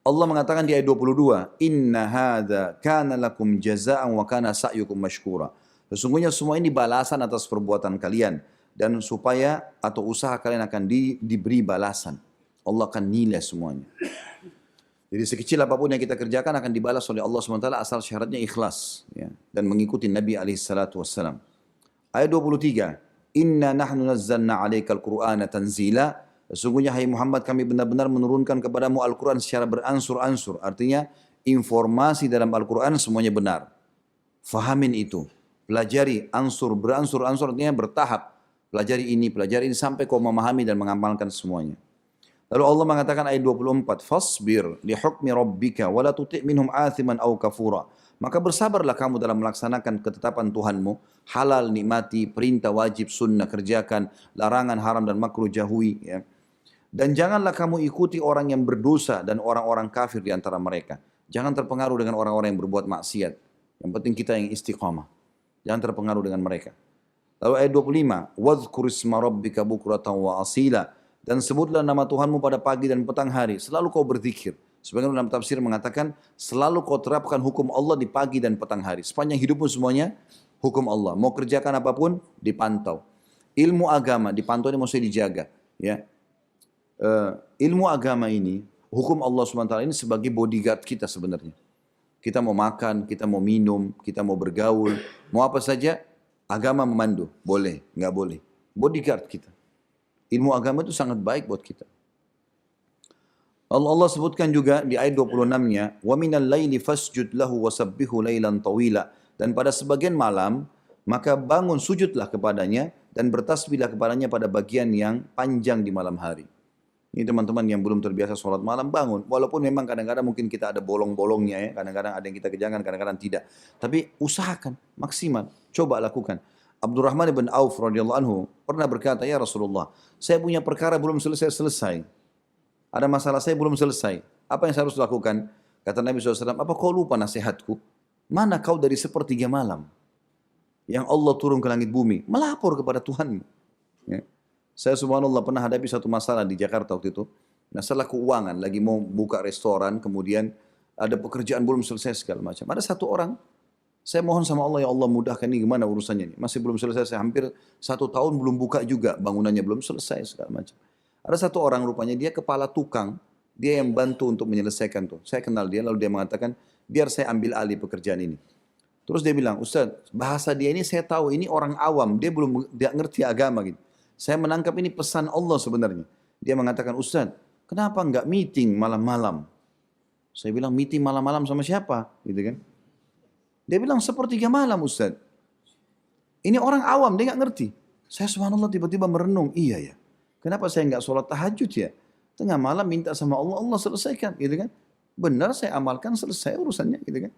Allah mengatakan di ayat 22, "Inna hadza kana lakum jazaa'an wa kana sa'yukum mashkura." Sesungguhnya semua ini balasan atas perbuatan kalian dan supaya atau usaha kalian akan diberi balasan. Allah akan nilai semuanya. Jadi sekecil apapun yang kita kerjakan akan dibalas oleh Allah SWT asal syaratnya ikhlas, ya, dan mengikuti Nabi SAW. Ayat 23, "Inna nahnu nazzalna 'alaikal Qur'ana tanzila." Sesungguhnya hai Muhammad kami benar-benar menurunkan kepadamu Al-Quran secara beransur-ansur. Artinya informasi dalam Al-Quran semuanya benar. Fahamin itu. Pelajari beransur-ansur artinya bertahap. Pelajari ini sampai kau memahami dan mengamalkan semuanya. Lalu Allah mengatakan ayat 24, "Fasbir li hukmi rabbika wa la tuti' minhum athiman aw kafura." Maka bersabarlah kamu dalam melaksanakan ketetapan Tuhanmu, halal nikmati, perintah wajib sunnah kerjakan, larangan haram dan makruh jauhi, ya. Dan janganlah kamu ikuti orang yang berdosa dan orang-orang kafir di antara mereka. Jangan terpengaruh dengan orang-orang yang berbuat maksiat. Yang penting kita yang istiqamah. Jangan terpengaruh dengan mereka. Lalu ayat 25, "Wadhkur isma rabbika bukratan wa asila." Dan sebutlah nama Tuhanmu pada pagi dan petang hari. Selalu kau berzikir. Sebagian dalam tafsir mengatakan, selalu kau terapkan hukum Allah di pagi dan petang hari. Sepanjang hidupmu semuanya, hukum Allah. Mau kerjakan apapun, dipantau. Ilmu agama, dipantau ini mesti dijaga. Ya. Ilmu agama ini, hukum Allah SWT ini sebagai bodyguard kita sebenarnya. Kita mau makan, kita mau minum, kita mau bergaul, mau apa saja, Agama memandu, boleh, nggak boleh. Bodyguard kita. Ilmu agama itu sangat baik buat kita. Allah sebutkan juga di ayat 26-nya, "Wa minal laili fasjud lahu wasabbihu lailan tawila." Dan pada sebagian malam, maka bangun sujudlah kepadanya dan bertasbihlah kepadanya pada bagian yang panjang di malam hari. Ini teman-teman yang belum terbiasa sholat malam bangun. Walaupun memang kadang-kadang mungkin kita ada bolong-bolongnya ya. Kadang-kadang ada yang kita kejangan, kadang-kadang tidak. Tapi usahakan, maksimal. Coba lakukan. Abdurrahman bin Auf radhiyallahu anhu pernah berkata, "Ya Rasulullah, saya punya perkara belum selesai. Ada masalah saya belum selesai. Apa yang saya harus lakukan?" Kata Nabi SAW, "Apa kau lupa nasihatku? Mana kau dari sepertiga malam yang Allah turun ke langit bumi, melapor kepada Tuhanmu." Ya. Saya subhanallah pernah hadapi satu masalah di Jakarta waktu itu. Masalah keuangan, lagi mau buka restoran, kemudian ada pekerjaan belum selesai segala macam. Ada satu orang, saya mohon sama Allah, ya Allah mudahkan ini gimana urusannya ini. Masih belum selesai, saya hampir 1 tahun belum buka juga, bangunannya belum selesai segala macam. Ada satu orang rupanya dia kepala tukang, dia yang bantu untuk menyelesaikan tuh. Saya kenal dia, lalu dia mengatakan, biar saya ambil alih pekerjaan ini. Terus dia bilang, "Ustaz, bahasa dia ini saya tahu, ini orang awam, dia ngerti agama gitu. Saya menangkap ini pesan Allah sebenarnya." Dia mengatakan, "Ustaz, kenapa enggak meeting malam-malam?" Saya bilang, "Meeting malam-malam sama siapa?" Gitu kan. Dia bilang, "Sepertiga malam Ustaz." Ini orang awam, dia enggak ngerti. Saya subhanallah tiba-tiba merenung, iya ya. Kenapa saya enggak sholat tahajud ya? Tengah malam minta sama Allah, Allah selesaikan gitu kan. Benar saya amalkan, selesai urusannya gitu kan.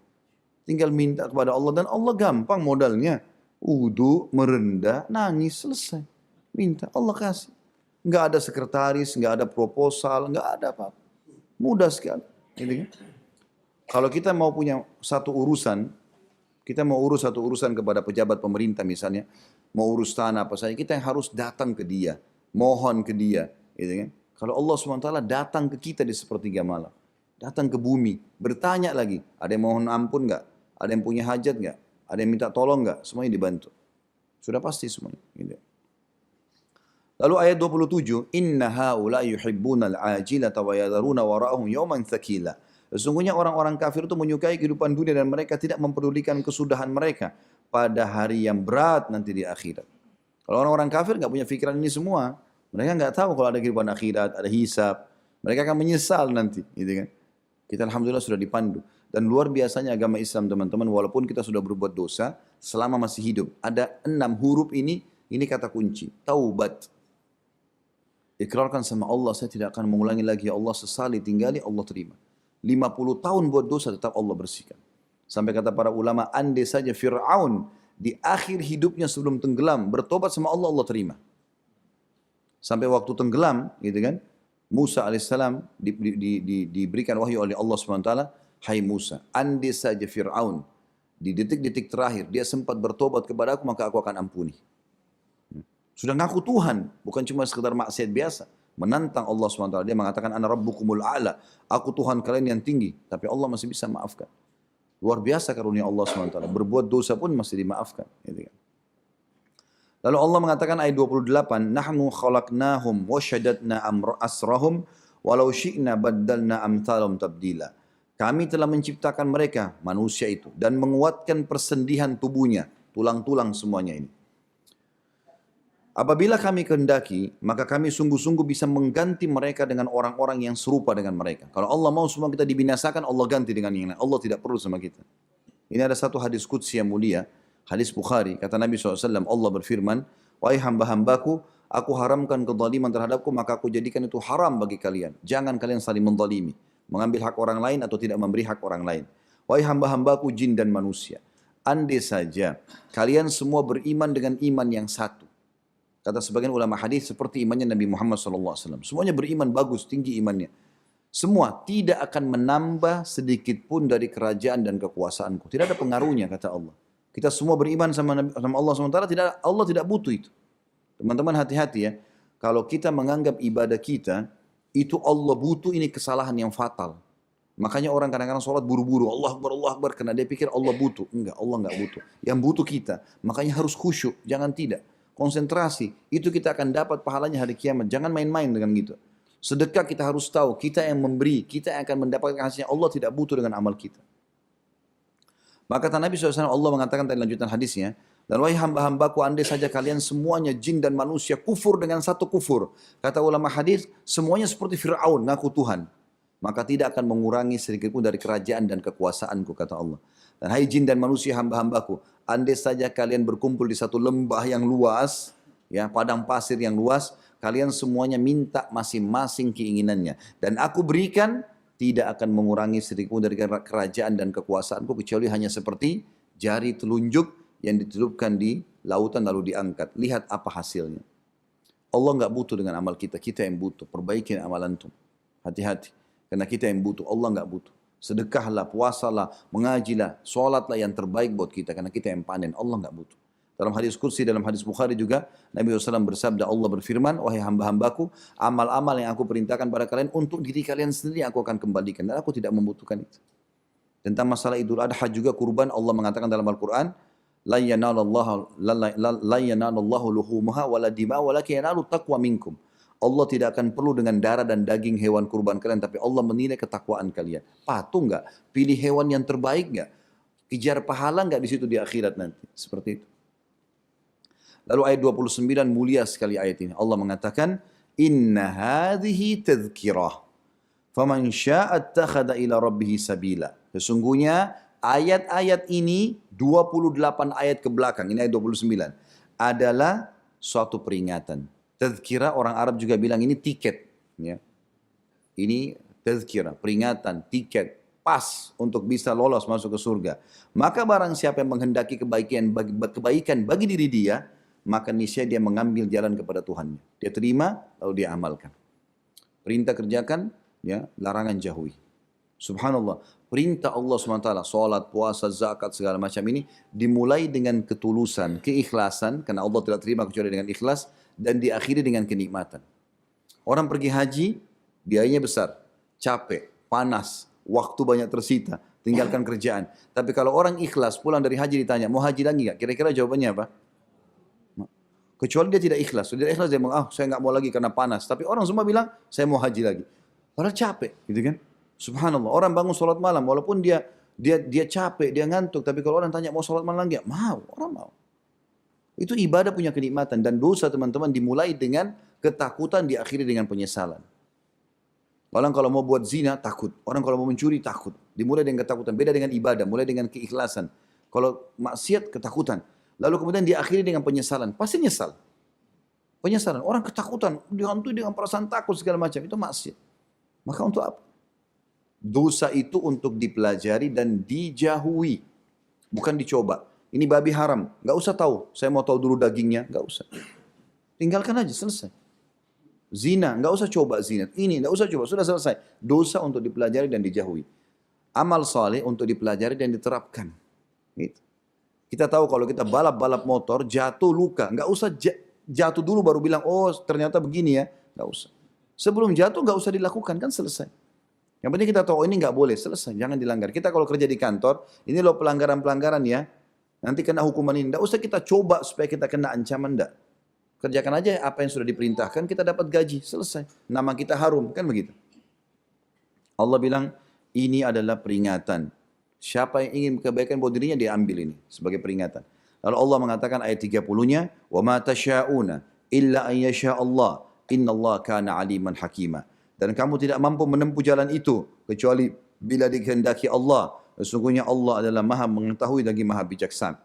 Tinggal minta kepada Allah dan Allah gampang modalnya. Wudu, merendah, nangis, selesai. Minta, Allah kasih. Enggak ada sekretaris, enggak ada proposal, enggak ada apa-apa. Mudah sekali. Gitu kan? Kalau kita mau punya satu urusan, kita mau urus satu urusan kepada pejabat pemerintah misalnya, mau urus tanah apa saja, kita yang harus datang ke dia, mohon ke dia. Gitu kan? Kalau Allah SWT datang ke kita di sepertiga malam, datang ke bumi, bertanya lagi, ada yang mohon ampun enggak? Ada yang punya hajat enggak? Ada yang minta tolong enggak? Semuanya dibantu. Sudah pasti semuanya. Gitu. Lalu ayat 27, "Inna haula yuhibbunal ajilata wa yadharuna wara'ahum yawman tsakila." Sesungguhnya orang-orang kafir itu menyukai kehidupan dunia dan mereka tidak mempedulikan kesudahan mereka pada hari yang berat nanti di akhirat. Kalau orang-orang kafir nggak punya pikiran ini semua, mereka nggak tahu kalau ada kehidupan akhirat, ada hisab, mereka akan menyesal nanti, gitu kan? Kita alhamdulillah sudah dipandu. Dan luar biasanya agama Islam teman-teman, walaupun kita sudah berbuat dosa, selama masih hidup, ada 6 huruf ini kata kunci, taubat. Ikrarkan sama Allah, saya tidak akan mengulangi lagi, ya Allah sesali, tinggali, Allah terima. 50 tahun buat dosa tetap Allah bersihkan. Sampai kata para ulama, andai saja Fir'aun di akhir hidupnya sebelum tenggelam, bertobat sama Allah, Allah terima. Sampai waktu tenggelam, gitu kan, Musa alaihissalam diberikan wahyu oleh Allah SWT, "Hai Musa, andai saja Fir'aun di detik-detik terakhir, dia sempat bertobat kepada aku, maka aku akan ampuni." Sudah ngaku Tuhan, bukan cuma sekedar maksiat biasa. Menantang Allah SWT. Dia mengatakan, "Ana rabbukumul a'la." Aku Tuhan kalian yang tinggi. Tapi Allah masih bisa maafkan. Luar biasa karunia Allah SWT. Berbuat dosa pun masih dimaafkan. Lalu Allah mengatakan ayat 28, "Nahnu khalaqnahum wa syadadna asrahum walau syi'na baddalna amthalum tabdila." Kami telah menciptakan mereka, manusia itu, dan menguatkan persendihan tubuhnya, tulang-tulang semuanya ini. Apabila kami kehendaki, maka kami sungguh-sungguh bisa mengganti mereka dengan orang-orang yang serupa dengan mereka. Kalau Allah mau semua kita dibinasakan, Allah ganti dengan yang lain. Allah tidak perlu sama kita. Ini ada satu hadis qudsi yang mulia, hadis Bukhari, kata Nabi SAW, Allah berfirman, "Wahai hamba-hambaku, aku haramkan kezaliman terhadapku, maka aku jadikan itu haram bagi kalian. Jangan kalian saling menzalimi, mengambil hak orang lain atau tidak memberi hak orang lain. Wahai hamba-hambaku jin dan manusia, andai saja kalian semua beriman dengan iman yang satu." Kata sebagian ulama hadis seperti imannya Nabi Muhammad SAW. Semuanya beriman bagus, tinggi imannya. Semua tidak akan menambah sedikit pun dari kerajaan dan kekuasaanku. Tidak ada pengaruhnya kata Allah. Kita semua beriman sama Allah SWT, Allah tidak butuh itu. Teman-teman hati-hati ya. Kalau kita menganggap ibadah kita, itu Allah butuh, ini kesalahan yang fatal. Makanya orang kadang-kadang sholat buru-buru, Allah Akbar, karena dia pikir Allah butuh. Enggak, Allah enggak butuh. Yang butuh kita, makanya harus khusyuk, jangan tidak. Konsentrasi, itu kita akan dapat pahalanya hari kiamat. Jangan main-main dengan gitu. Sedekah kita harus tahu, kita yang memberi, kita yang akan mendapatkan hasilnya. Allah tidak butuh dengan amal kita. Maka kata Nabi SAW, Allah mengatakan tadi lanjutan hadisnya, Dan wahai hamba-hambaku, andai saja kalian semuanya jin dan manusia kufur dengan satu kufur. Kata ulama hadis, semuanya seperti Fir'aun ngaku Tuhan. Maka tidak akan mengurangi sedikit pun dari kerajaan dan kekuasaanku, kata Allah. Dan hai jin dan manusia hamba-hambaku, andai saja kalian berkumpul di satu lembah yang luas, ya, padang pasir yang luas, kalian semuanya minta masing-masing keinginannya. Dan aku berikan, tidak akan mengurangi sedikit pun dari kerajaan dan kekuasaanku, kecuali hanya seperti jari telunjuk yang ditelupkan di lautan lalu diangkat. Lihat apa hasilnya. Allah nggak butuh dengan amal kita, kita yang butuh. Perbaiki amalan antum. Hati-hati. Karena kita yang butuh, Allah nggak butuh. Sedekahlah, puasalah, mengajilah, sholatlah yang terbaik buat kita. Karena kita yang panen, Allah nggak butuh. Dalam hadis Qudsi, dalam hadis Bukhari juga, Nabi SAW bersabda, Allah berfirman, wahai hamba-hambaku, amal-amal yang aku perintahkan pada kalian, untuk diri kalian sendiri aku akan kembalikan. Dan aku tidak membutuhkan itu. Tentang masalah Idul Adha juga kurban, Allah mengatakan dalam Al-Quran, la yanalullahu luhumuha wala dima walakin yanalu taqwa minkum. Allah tidak akan perlu dengan darah dan daging hewan kurban kalian, tapi Allah menilai ketakwaan kalian. Patuh enggak? Pilih hewan yang terbaik enggak? Kejar pahala enggak di situ di akhirat nanti? Seperti itu. Lalu ayat 29 mulia sekali ayat ini. Allah mengatakan, inna hadhihi tadhkirah. Faman syaa'a attakhadha ila rabbih sabila. Sesungguhnya ayat-ayat ini 28 ayat ke belakang, ini ayat 29, adalah suatu peringatan. Tazkirah orang Arab juga bilang ini tiket, ya. Ini tazkirah, peringatan, tiket, pas untuk bisa lolos masuk ke surga. Maka barang siapa yang menghendaki kebaikan bagi diri dia, maka niscaya dia mengambil jalan kepada Tuhannya. Dia terima, lalu dia amalkan. Perintah kerjakan, ya, larangan jauhi. Subhanallah, perintah Allah SWT, sholat, puasa, zakat, segala macam ini dimulai dengan ketulusan, keikhlasan, karena Allah tidak terima kecuali dengan ikhlas, dan diakhiri dengan kenikmatan. Orang pergi haji, biayanya besar, capek, panas, waktu banyak tersita, tinggalkan kerjaan. Tapi kalau orang ikhlas pulang dari haji ditanya, mau haji lagi nggak? Kira-kira jawabannya apa? Kecuali dia tidak ikhlas. Dia tidak ikhlas, dia bilang, saya nggak mau lagi karena panas. Tapi orang semua bilang, saya mau haji lagi. Padahal capek, gitu kan? Subhanallah, orang bangun sholat malam, walaupun dia capek, dia ngantuk, tapi kalau orang tanya mau sholat malam lagi, mau, orang mau. Itu ibadah punya kenikmatan, dan dosa teman-teman dimulai dengan ketakutan, diakhiri dengan penyesalan. Orang kalau mau buat zina, takut. Orang kalau mau mencuri, takut. Dimulai dengan ketakutan, beda dengan ibadah, mulai dengan keikhlasan. Kalau maksiat, ketakutan. Lalu kemudian diakhiri dengan penyesalan, pasti nyesal. Penyesalan, orang ketakutan, dihantui dengan perasaan takut segala macam, itu maksiat. Maka untuk apa? Dosa itu untuk dipelajari dan dijauhi, bukan dicoba. Ini babi haram, nggak usah tahu. Saya mau tahu dulu dagingnya, nggak usah. Tinggalkan aja, selesai. Zina, nggak usah coba zina. Ini nggak usah coba, sudah selesai. Dosa untuk dipelajari dan dijauhi. Amal saleh untuk dipelajari dan diterapkan. Gitu. Kita tahu kalau kita balap motor, jatuh luka, nggak usah jatuh dulu baru bilang, oh ternyata begini ya, nggak usah. Sebelum jatuh nggak usah dilakukan, kan selesai. Yang penting kita tahu ini nggak boleh, selesai, jangan dilanggar. Kita kalau kerja di kantor, ini loh pelanggaran-pelanggaran ya, nanti kena hukuman ini. Nggak usah kita coba supaya kita kena ancaman, enggak. Kerjakan aja apa yang sudah diperintahkan, kita dapat gaji, selesai. Nama kita harum, kan begitu. Allah bilang, ini adalah peringatan. Siapa yang ingin kebaikan buat dirinya, dia ambil ini sebagai peringatan. Lalu Allah mengatakan ayat 30-nya, وَمَا تَشَاءُونَ إِلَّا أَنْ يَشَاءَ اللَّهِ إِنَّ اللَّهَ كَانَ عَلِيمًا حَكِيمًا. Dan kamu tidak mampu menempuh jalan itu kecuali bila dikehendaki Allah. Sesungguhnya Allah adalah maha mengetahui lagi maha bijaksana.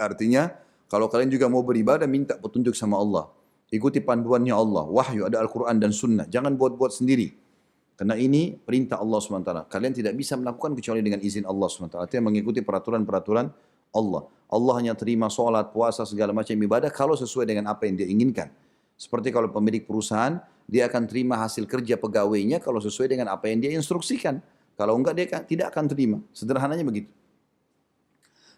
Artinya, kalau kalian juga mau beribadah, minta petunjuk sama Allah. Ikuti panduannya Allah. Wahyu, ada Al-Quran dan Sunnah. Jangan buat-buat sendiri. Karena ini perintah Allah SWT. Kalian tidak bisa melakukan kecuali dengan izin Allah SWT. Artinya mengikuti peraturan-peraturan Allah. Allah hanya terima sholat, puasa, segala macam ibadah kalau sesuai dengan apa yang dia inginkan. Seperti kalau pemilik perusahaan, dia akan terima hasil kerja pegawainya kalau sesuai dengan apa yang dia instruksikan. Kalau enggak, dia tidak akan terima. Sederhananya begitu.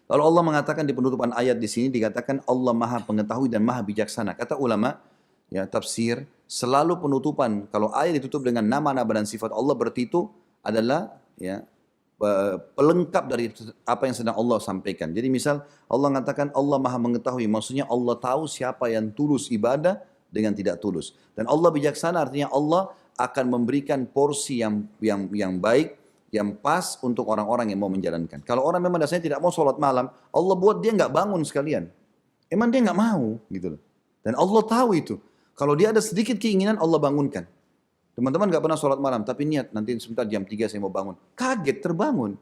Lalu Allah mengatakan di penutupan ayat di sini, dikatakan Allah maha pengetahui dan maha bijaksana. Kata ulama, ya tafsir, selalu penutupan, kalau ayat ditutup dengan nama-nama dan sifat Allah, berarti itu adalah ya pelengkap dari apa yang sedang Allah sampaikan. Jadi misal Allah mengatakan Allah maha mengetahui, maksudnya Allah tahu siapa yang tulus ibadah dengan tidak tulus. Dan Allah bijaksana artinya Allah akan memberikan porsi yang baik, yang pas untuk orang-orang yang mau menjalankan. Kalau orang memang dasarnya tidak mau sholat malam, Allah buat dia nggak bangun sekalian. Emang dia nggak mau gitu loh. Dan Allah tahu itu. Kalau dia ada sedikit keinginan, Allah bangunkan. Teman-teman nggak pernah sholat malam, tapi niat nanti sebentar jam 3 saya mau bangun. Kaget terbangun.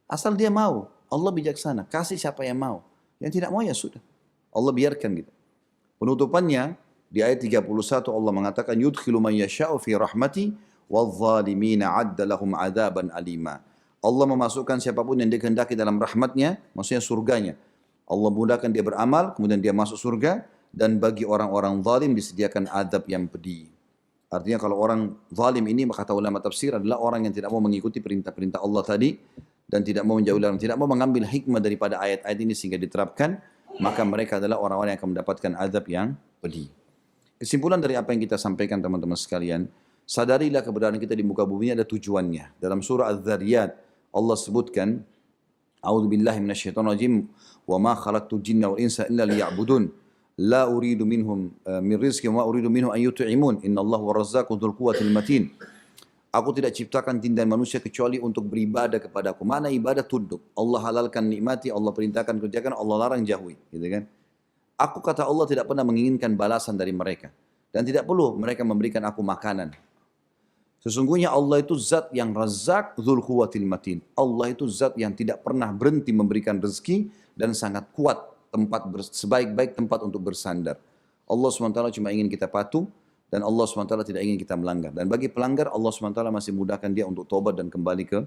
Asal dia mau. Allah bijaksana. Kasih siapa yang mau. Yang tidak mau ya sudah. Allah biarkan gitu. Penutupannya di ayat 31 Allah mengatakan yudkhilu man yasha'u fi rahmati wadh-dhalimina 'adda lahum 'adzaban alima. Allah memasukkan siapapun yang dikehendaki dalam rahmatnya, maksudnya surganya. Allah mudahkan dia beramal, kemudian dia masuk surga, dan bagi orang-orang zalim disediakan adab yang pedih. Artinya kalau orang zalim ini, kata ulama tafsir, adalah orang yang tidak mau mengikuti perintah-perintah Allah tadi, dan tidak mau menjauhi larangan, tidak mau mengambil hikmah daripada ayat-ayat ini sehingga diterapkan, maka mereka adalah orang-orang yang akan mendapatkan adab yang pedih. Kesimpulan dari apa yang kita sampaikan teman-teman sekalian, sadarilah keberadaan kita di muka bumi ini ada tujuannya. Dalam surah Az-Zariyat, Allah sebutkan, A'udzubillahi minasyaitonirrajim, wa ma khalaqtul jinna wal insa illa liya'budun. La uridu minhum min rizqin wa uridu minhum an yut'imun. Innallaha war-razzaqu dzul quwwatil matin. Aku tidak ciptakan jin dan manusia kecuali untuk beribadah kepadaku. Mana ibadah tunduk. Allah halalkan nikmati, Allah perintahkan kerjakan, Allah larang jauhi, gitu kan? Aku kata Allah tidak pernah menginginkan balasan dari mereka. Dan tidak perlu mereka memberikan aku makanan. Sesungguhnya Allah itu zat yang razak dzul quwwatil matin. Allah itu zat yang tidak pernah berhenti memberikan rezeki dan sangat kuat sebaik-baik tempat untuk bersandar. Allah SWT cuma ingin kita patuh dan Allah SWT tidak ingin kita melanggar. Dan bagi pelanggar Allah SWT masih mudahkan dia untuk tobat dan kembali ke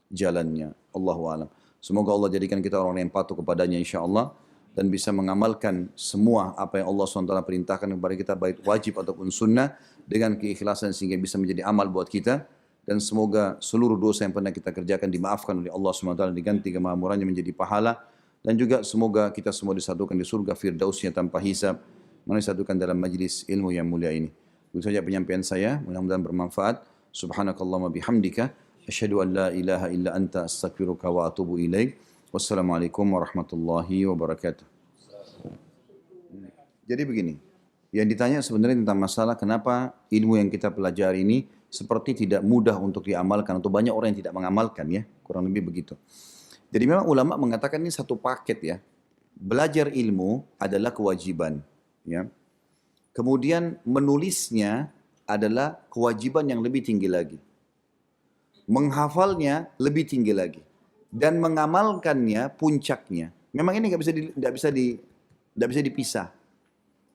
jalannya. Allahu a'lam. Semoga Allah jadikan kita orang yang patuh kepadanya insyaAllah dan bisa mengamalkan semua apa yang Allah SWT perintahkan kepada kita, baik wajib ataupun sunnah, dengan keikhlasan sehingga bisa menjadi amal buat kita. Dan semoga seluruh dosa yang pernah kita kerjakan dimaafkan oleh Allah SWT, diganti kemahamurannya menjadi pahala. Dan juga semoga kita semua disatukan di surga firdausnya tanpa hisab, disatukan dalam majlis ilmu yang mulia ini. Begitu saja penyampaian saya, mudah-mudahan bermanfaat. Subhanakallahumma bihamdika, asyhadu an la ilaha illa anta astaghfiruka wa atubu ilaik. Wassalamualaikum warahmatullahi wabarakatuh. Jadi begini, yang ditanya sebenarnya tentang masalah kenapa ilmu yang kita pelajari ini seperti tidak mudah untuk diamalkan atau banyak orang yang tidak mengamalkan, ya, kurang lebih begitu. Jadi memang ulama mengatakan ini satu paket, ya. Belajar ilmu adalah kewajiban, ya. Kemudian menulisnya adalah kewajiban yang lebih tinggi lagi. Menghafalnya lebih tinggi lagi. Dan mengamalkannya puncaknya. Memang ini nggak bisa dipisah.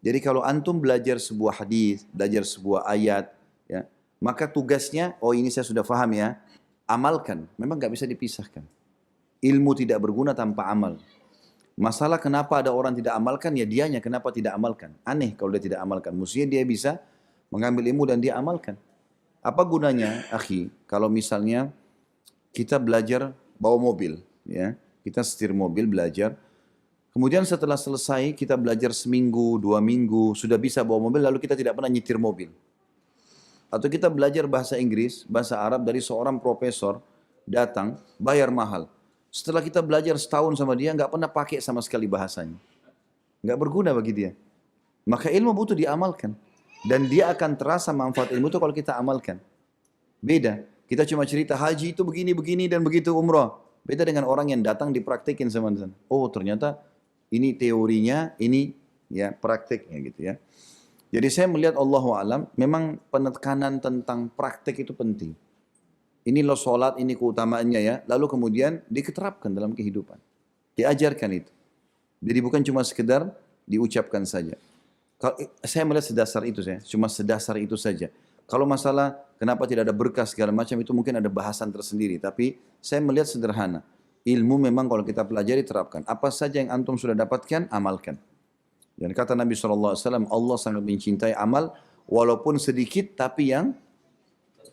Jadi kalau antum belajar sebuah hadis, belajar sebuah ayat, ya, maka tugasnya, oh ini saya sudah paham ya, amalkan. Memang nggak bisa dipisahkan. Ilmu tidak berguna tanpa amal. Masalah kenapa ada orang tidak amalkan, ya dianya kenapa tidak amalkan. Aneh kalau dia tidak amalkan. Mestinya dia bisa mengambil ilmu dan dia amalkan. Apa gunanya, akhi, kalau misalnya kita belajar bawa mobil, ya, kita setir mobil belajar, kemudian setelah selesai kita belajar seminggu, 2 minggu, sudah bisa bawa mobil, lalu kita tidak pernah nyetir mobil. Atau kita belajar bahasa Inggris, bahasa Arab dari seorang profesor, datang, bayar mahal. Setelah kita belajar setahun sama dia, nggak pernah pakai sama sekali bahasanya. Nggak berguna bagi dia. Maka ilmu butuh diamalkan. Dan dia akan terasa manfaat ilmu itu kalau kita amalkan. Beda. Kita cuma cerita haji itu begini dan begitu umrah. Beda dengan orang yang datang dipraktekin sama sana. Oh ternyata ini teorinya, ini ya prakteknya gitu ya. Jadi saya melihat Allahu a'lam, memang penekanan tentang praktek itu penting. Ini loh sholat, ini keutamaannya ya. Lalu kemudian diterapkan dalam kehidupan. Diajarkan itu. Jadi bukan cuma sekedar diucapkan saja. Saya melihat sedasar itu saya, cuma sedasar itu saja. Kalau masalah kenapa tidak ada berkah segala macam itu mungkin ada bahasan tersendiri. Tapi saya melihat sederhana. Ilmu memang kalau kita pelajari terapkan. Apa saja yang antum sudah dapatkan, amalkan. Dan kata Nabi SAW, Allah sangat mencintai amal walaupun sedikit tapi yang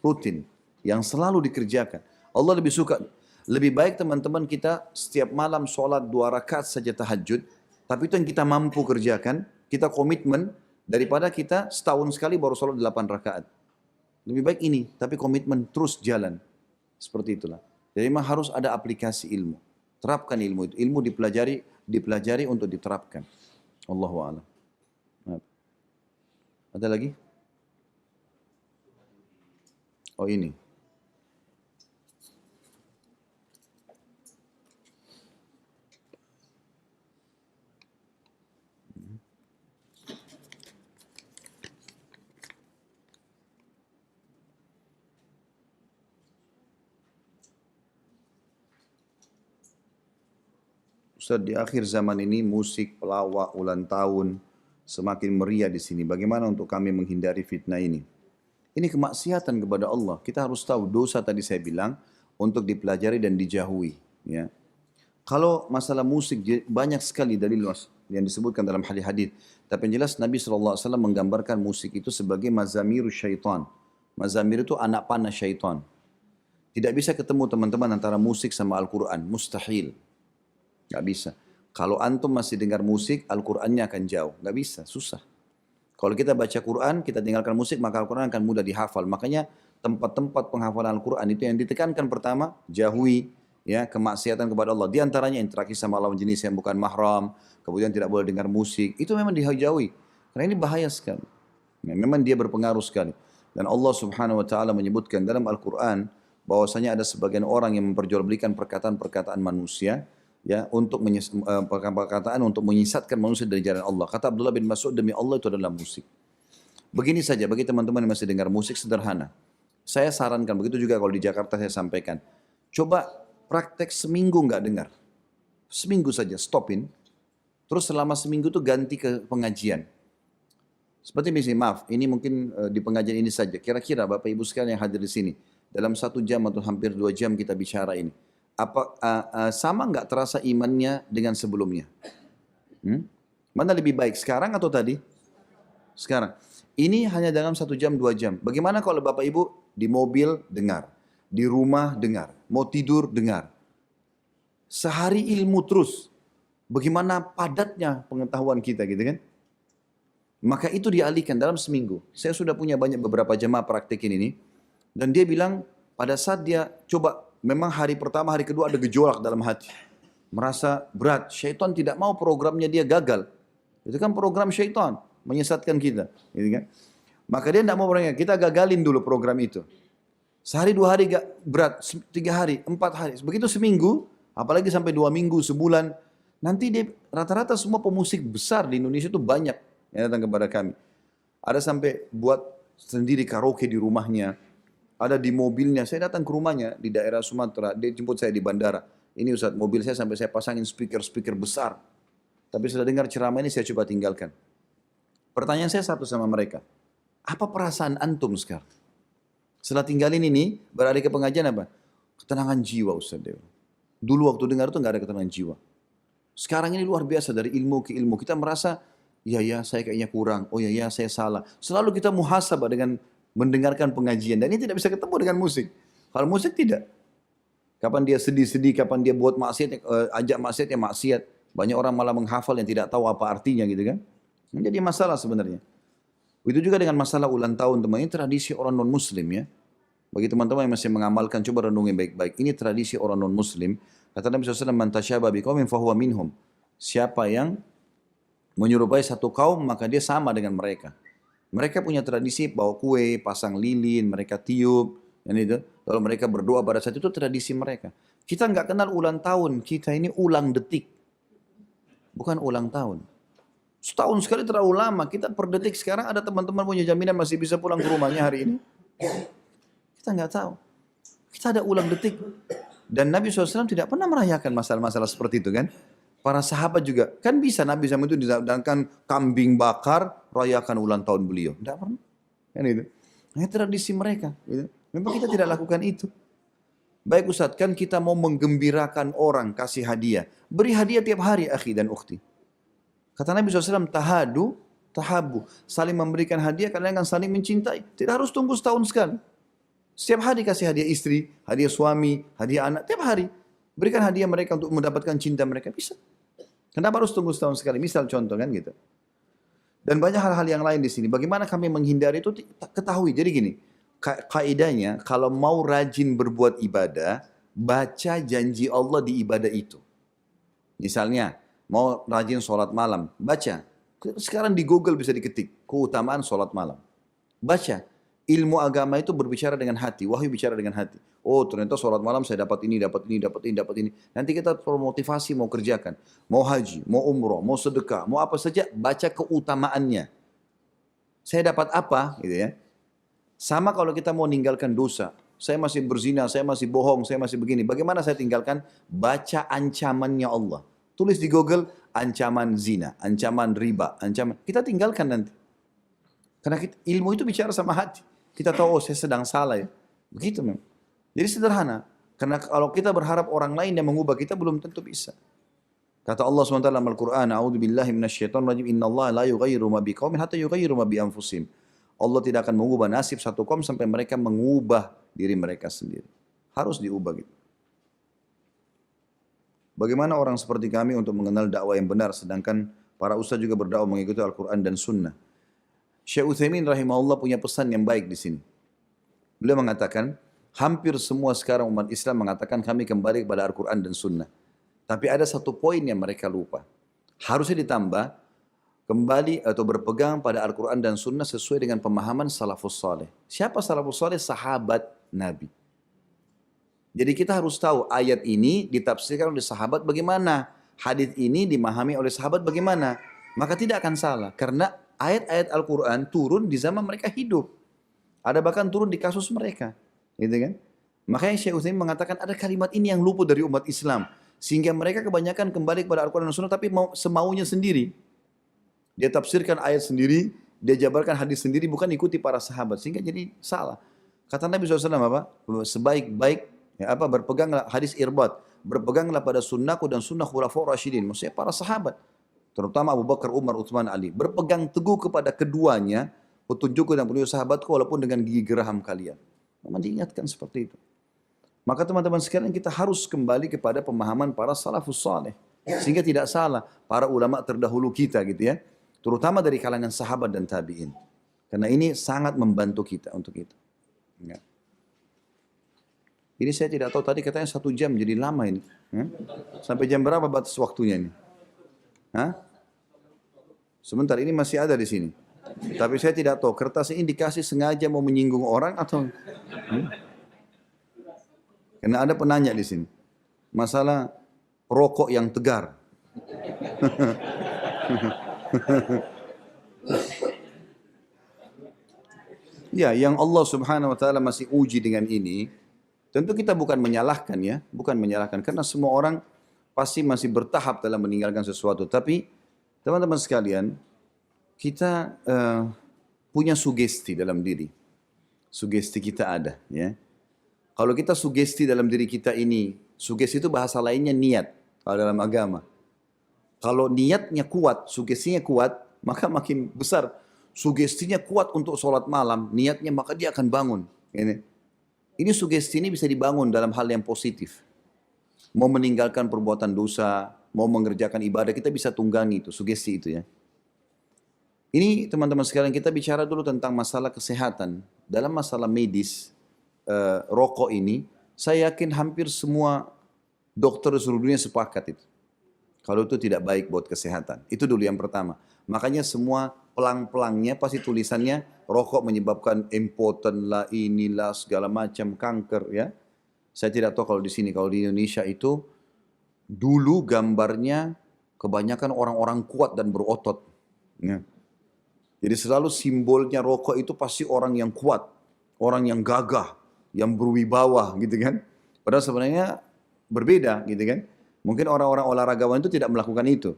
rutin. Yang selalu dikerjakan. Allah lebih suka, lebih baik teman-teman kita setiap malam sholat 2 rakaat saja tahajud. Tapi itu yang kita mampu kerjakan, kita komitmen daripada kita setahun sekali baru sholat 8 rakaat. Lebih baik ini, tapi komitmen terus jalan. Seperti itulah. Jadi memang harus ada aplikasi ilmu. Terapkan ilmu itu. Ilmu dipelajari untuk diterapkan. Allahu a'lam. Ada lagi? Oh ini. Ustaz, di akhir zaman ini musik, pelawak, ulang tahun semakin meriah di sini. Bagaimana untuk kami menghindari fitnah ini? Ini kemaksiatan kepada Allah. Kita harus tahu dosa tadi saya bilang untuk dipelajari dan dijauhi. Ya. Kalau masalah musik banyak sekali dalil yang disebutkan dalam hadis-hadis. Tapi yang jelas Nabi SAW menggambarkan musik itu sebagai mazamir syaitan. Mazamir itu anak panah syaitan. Tidak bisa ketemu teman-teman antara musik sama Al-Quran. Mustahil. Gak bisa. Kalau antum masih dengar musik, Al-Qurannya akan jauh. Gak bisa, susah. Kalau kita baca Quran, kita tinggalkan musik, maka Al-Quran akan mudah dihafal. Makanya tempat-tempat penghafalan Al-Quran itu yang ditekankan pertama, jauhi ya kemaksiatan kepada Allah. Di antaranya interaksi sama lawan jenis yang bukan mahram, kemudian tidak boleh dengar musik. Itu memang dijauhi. Karena ini bahaya sekali. Memang dia berpengaruh sekali. Dan Allah Subhanahu wa taala menyebutkan dalam Al-Quran bahwasanya ada sebagian orang yang memperjualbelikan perkataan-perkataan manusia ya untuk perkataan untuk menyesatkan manusia dari jalan Allah. Kata Abdullah bin Mas'ud, demi Allah itu adalah musik. Begini saja bagi teman-teman yang masih dengar musik sederhana. Saya sarankan, begitu juga kalau di Jakarta saya sampaikan. Coba praktek seminggu nggak dengar. Seminggu saja, stopin. Terus selama seminggu itu ganti ke pengajian. Seperti misalnya, maaf, ini mungkin di pengajian ini saja. Kira-kira Bapak Ibu sekalian yang hadir di sini, dalam 1 jam atau hampir 2 jam kita bicara ini. Sama nggak terasa imannya dengan sebelumnya? Mana lebih baik, sekarang atau tadi? Sekarang. Ini hanya dalam 1 jam, 2 jam. Bagaimana kalau Bapak Ibu di mobil dengar, di rumah dengar, mau tidur dengar. Sehari ilmu terus. Bagaimana padatnya pengetahuan kita gitu kan? Maka itu dialihkan dalam seminggu. Saya sudah punya beberapa jemaah praktekin ini. Dan dia bilang pada saat dia coba, memang hari pertama, hari kedua ada gejolak dalam hati. Merasa berat. Syaitan tidak mau programnya dia gagal. Itu kan program syaitan. Menyesatkan kita. Gitu kan? Maka dia tidak mau programnya. Kita gagalin dulu program itu. Sehari 2 hari gak berat. 3 hari, 4 hari. Begitu seminggu. Apalagi sampai 2 minggu, sebulan. Nanti dia rata-rata semua pemusik besar di Indonesia itu banyak yang datang kepada kami. Ada sampai buat sendiri karaoke di rumahnya. Ada di mobilnya, saya datang ke rumahnya di daerah Sumatera, dia jemput saya di bandara. Ini Ustaz, mobil saya sampai saya pasangin speaker besar. Tapi setelah dengar ceramah ini saya coba tinggalkan. Pertanyaan saya satu sama mereka. Apa perasaan antum sekarang? Setelah tinggalin ini, beralih ke pengajian apa? Ketenangan jiwa Ustaz. Dulu waktu dengar itu nggak ada ketenangan jiwa. Sekarang ini luar biasa dari ilmu ke ilmu. Kita merasa, ya saya kayaknya kurang. Oh ya saya salah. Selalu kita muhasabah dengan mendengarkan pengajian. Dan ini tidak bisa ketemu dengan musik. Kalau musik tidak. Kapan dia sedih-sedih, kapan dia buat maksiat, ajak maksiat ya maksiat. Banyak orang malah menghafal yang tidak tahu apa artinya gitu kan. Jadi masalah sebenarnya. Begitu juga dengan masalah ulang tahun teman. Ini tradisi orang non-muslim ya. Bagi teman-teman yang masih mengamalkan, coba renungi baik-baik. Ini tradisi orang non-muslim. Kata Nabi SAW, man tasyaba biqaumin fahuwa minhum. Siapa yang menyerupai satu kaum, maka dia sama dengan mereka. Mereka punya tradisi bawa kue, pasang lilin, mereka tiup, dan itu. Lalu mereka berdoa pada saat itu tradisi mereka. Kita nggak kenal ulang tahun, kita ini ulang detik, bukan ulang tahun. Setahun sekali terlalu lama. Kita per detik sekarang ada teman-teman punya jaminan masih bisa pulang ke rumahnya hari ini. Kita nggak tahu. Kita ada ulang detik. Dan Nabi SAW tidak pernah merayakan masalah-masalah seperti itu kan. Para sahabat juga, kan bisa Nabi SAW itu didatangkan kambing bakar, rayakan ulang tahun beliau. Tidak pernah. Kan itu. Ini tradisi mereka. Gitu. Memang kita tidak lakukan itu. Baik Ustaz, kan kita mau menggembirakan orang, kasih hadiah. Beri hadiah tiap hari, akhi dan ukhti. Kata Nabi SAW, tahabu. Saling memberikan hadiah, kalian akan saling mencintai. Tidak harus tunggu setahun sekali. Setiap hari kasih hadiah istri, hadiah suami, hadiah anak, tiap hari. Berikan hadiah mereka untuk mendapatkan cinta mereka. Bisa. Kenapa harus tunggu setahun sekali? Misal contoh kan gitu. Dan banyak hal-hal yang lain di sini. Bagaimana kami menghindari itu? Ketahui. Jadi gini. Kaidahnya kalau mau rajin berbuat ibadah, baca janji Allah di ibadah itu. Misalnya mau rajin sholat malam, baca. Sekarang di Google bisa diketik. Keutamaan sholat malam. Baca. Ilmu agama itu berbicara dengan hati, wahyu bicara dengan hati. Oh ternyata sholat malam saya dapat ini, dapat ini, dapat ini, dapat ini. Nanti kita termotivasi mau kerjakan. Mau haji, mau umroh, mau sedekah, mau apa saja, baca keutamaannya. Saya dapat apa gitu ya. Sama kalau kita mau meninggalkan dosa. Saya masih berzina, saya masih bohong, saya masih begini. Bagaimana saya tinggalkan? Baca ancamannya Allah. Tulis di Google ancaman zina, ancaman riba, ancaman. Kita tinggalkan nanti. Karena ilmu itu bicara sama hati. Kita tahu, oh saya sedang salah ya. Begitu memang. Jadi sederhana. Karena kalau kita berharap orang lain yang mengubah kita, belum tentu bisa. Kata Allah SWT dalam Al-Quran, A'udhu billahi minasyaitonir rajim, Inna Allah la yughayyiru ma biqaumin hatta yughayyiru ma bi anfusihim. Allah tidak akan mengubah nasib satu kaum sampai mereka mengubah diri mereka sendiri. Harus diubah gitu. Bagaimana orang seperti kami untuk mengenal dakwah yang benar, sedangkan para ustaz juga berdakwah mengikuti Al-Quran dan Sunnah. Syekh Utsaimin rahimahullah punya pesan yang baik di sini. Beliau mengatakan, hampir semua sekarang umat Islam mengatakan kami kembali kepada Al-Quran dan Sunnah. Tapi ada satu poin yang mereka lupa. Harusnya ditambah, kembali atau berpegang pada Al-Quran dan Sunnah sesuai dengan pemahaman salafus saleh. Siapa salafus saleh? Sahabat Nabi. Jadi kita harus tahu ayat ini ditafsirkan oleh sahabat bagaimana. Hadis ini dimahami oleh sahabat bagaimana. Maka tidak akan salah. Karena ayat-ayat Al-Quran turun di zaman mereka hidup. Ada bahkan turun di kasus mereka. Gitu kan? Makanya Syekh Utsaimin mengatakan ada kalimat ini yang luput dari umat Islam. Sehingga mereka kebanyakan kembali kepada Al-Quran dan Sunnah tapi semaunya sendiri. Dia tafsirkan ayat sendiri, dia jabarkan hadis sendiri, bukan ikuti para sahabat. Sehingga jadi salah. Kata Nabi SAW apa? Sebaik-baik, berpeganglah, hadis Irbad, berpeganglah pada sunnahku dan sunnah khulafaur rasyidin. Maksudnya para sahabat. Terutama Abu Bakar, Umar, Utsman, Ali. Berpegang teguh kepada keduanya, petunjukku dan petunjuk sahabatku walaupun dengan gigi geraham kalian. Memang diingatkan seperti itu. Maka teman-teman sekalian kita harus kembali kepada pemahaman para salafus saleh. Sehingga tidak salah para ulama terdahulu kita gitu ya. Terutama dari kalangan sahabat dan tabi'in. Karena ini sangat membantu kita untuk itu. Ya. Ini saya tidak tahu tadi katanya 1 jam jadi lama ini. Sampai jam berapa batas waktunya ini? Hah? Sebentar ini masih ada di sini. Tapi saya tidak tahu kertas ini dikasih sengaja mau menyinggung orang atau... Karena ada penanya di sini. Masalah rokok yang tegar. Ya, yang Allah Subhanahu wa taala masih uji dengan ini, tentu kita bukan menyalahkan ya, bukan menyalahkan karena semua orang pasti masih bertahap dalam meninggalkan sesuatu. Tapi teman-teman sekalian, kita punya sugesti dalam diri. Sugesti kita ada ya. Kalau kita sugesti dalam diri kita ini, sugesti itu bahasa lainnya niat kalau dalam agama. Kalau niatnya kuat, sugestinya kuat, maka makin besar. Sugestinya kuat untuk sholat malam, niatnya maka dia akan bangun. Ini sugesti ini bisa dibangun dalam hal yang positif. Mau meninggalkan perbuatan dosa, mau mengerjakan ibadah, kita bisa tunggangi itu, sugesti itu ya. Ini teman-teman sekalian kita bicara dulu tentang masalah kesehatan. Dalam masalah medis, rokok ini, saya yakin hampir semua dokter di seluruh dunia sepakat itu. Kalau itu tidak baik buat kesehatan. Itu dulu yang pertama. Makanya semua pelang-pelangnya pasti tulisannya rokok menyebabkan impoten lah, inilah segala macam kanker ya. Saya tidak tahu kalau di sini, kalau di Indonesia itu dulu gambarnya kebanyakan orang-orang kuat dan berotot. Ya. Jadi selalu simbolnya rokok itu pasti orang yang kuat, orang yang gagah, yang berwibawa gitu kan. Padahal sebenarnya berbeda gitu kan. Mungkin orang-orang olahragawan itu tidak melakukan itu.